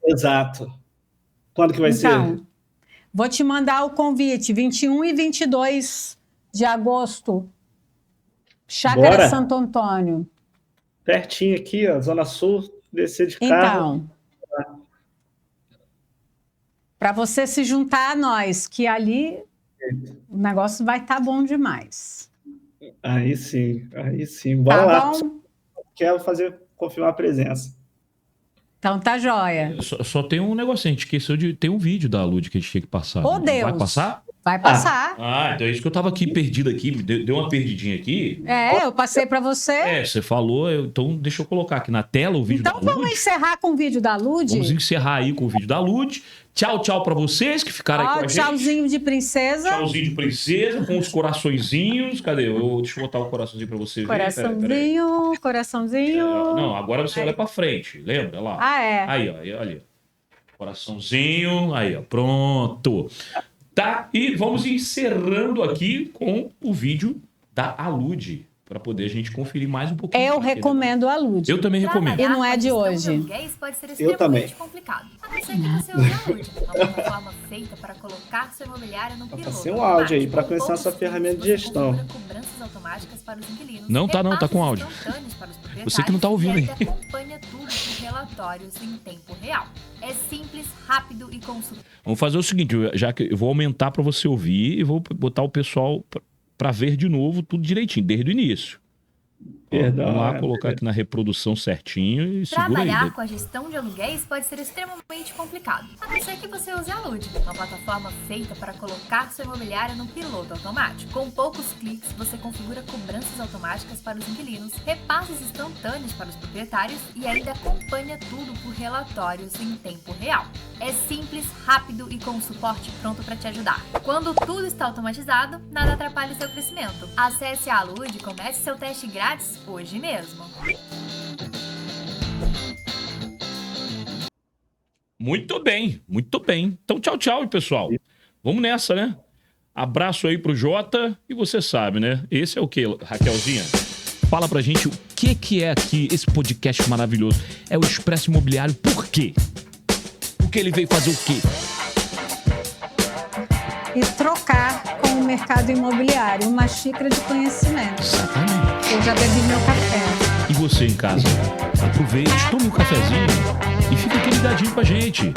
Exato. Quando que vai ser? Vou te mandar o convite, 21 e 22 de agosto. Chácara Santo Antônio. Pertinho aqui, ó, Zona Sul, descer de carro. Então, para você se juntar a nós, que ali o negócio vai estar bom demais. Aí sim. Bora lá. Bom? Quero confirmar a presença. Então tá jóia. Só tem um negocinho, a gente esqueceu de... Tem um vídeo da Lud que a gente tinha que passar. Ô, Deus! Vai passar? Vai passar. Então é isso que eu tava aqui perdido aqui, deu uma perdidinha aqui. Eu passei para você. Você falou, então deixa eu colocar aqui na tela o vídeo da Lud. Então vamos encerrar com o vídeo da Lud? Vamos encerrar aí com o vídeo da Lud. Tchau para vocês que ficaram aí com a gente. Tchauzinho de princesa. Tchauzinho de princesa, com os coraçõezinhos. Cadê? Deixa eu botar o coraçãozinho para você ver. Coraçãozinho. Não, agora você olha para frente, lembra? Lá. Aí, ó, olha. Coraçãozinho, aí, ó, pronto. Tá, e vamos encerrando aqui com o vídeo da Alud, para poder a gente conferir mais um pouquinho. Eu recomendo a Lud. Eu também recomendo. E não é de hoje. Pode ser extremamente complicado. A não ser que você use a Lud, uma plataforma feita para colocar seu imobiliário no piloto. Passei um áudio aí para conhecer essa ferramenta de gestão. Cobranças automáticas para os inquilinos. Não, tá com áudio. Você que não tá ouvindo aí. Acompanha tudo com relatórios em tempo real. É simples, rápido e consultável. Vamos fazer o seguinte, já que eu vou aumentar para você ouvir e vou botar o pessoal para ver de novo tudo direitinho, desde o início. Vamos lá, colocar aqui na reprodução certinho e segura aí. Trabalhar com a gestão de aluguéis pode ser extremamente complicado. A não ser que você use a Lud, uma plataforma feita para colocar seu imobiliário no piloto automático. Com poucos cliques, você configura cobranças automáticas para os inquilinos, repasses instantâneos para os proprietários e ainda acompanha tudo por relatórios em tempo real. É simples, rápido e com suporte pronto para te ajudar. Quando tudo está automatizado, nada atrapalha o seu crescimento. Acesse a Lud e comece seu teste grátis hoje mesmo. Muito bem. Então, tchau, pessoal. Vamos nessa, né? Abraço aí pro Jota. E você sabe, né? Esse é o quê, Raquelzinha? Fala pra gente o que é aqui esse podcast maravilhoso. É o Expresso Imobiliário. Por quê? Porque ele veio fazer o quê? E trocar com o mercado imobiliário uma xícara de conhecimento. Exatamente. Eu já bebi meu café. E você em casa? Aproveite, tome um cafezinho e fique aqui ligadinho com a gente,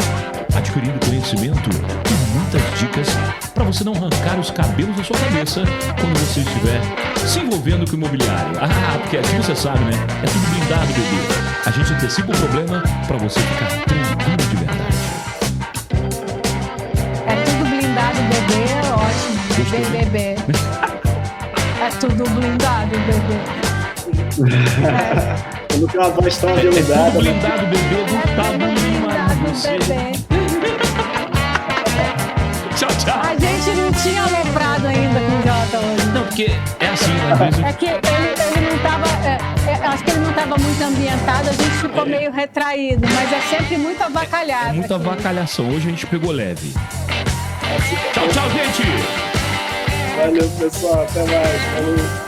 adquirindo conhecimento e muitas dicas para você não arrancar os cabelos da sua cabeça quando você estiver se envolvendo com o imobiliário. Porque aqui você sabe, né? É tudo blindado, bebê. A gente antecipa o problema para você ficar tranquilo de verdade. É tudo blindado, bebê, é ótimo. Bebê. É tudo blindado, bebê. Eu não tenho uma voz tão aveludada. Blindado, bebê, do Pablo Lima. você. bebê. Tchau, tchau. A gente não tinha aloprado ainda com o Jota hoje. Não, porque é assim, às vezes... É que ele não estava... acho que ele não estava muito ambientado, a gente ficou meio retraído, mas é sempre muito avacalhado. É muita aqui. avacalhação. Hoje a gente pegou leve. Tchau, tchau, gente! Valeu, pessoal. Até mais. Falou.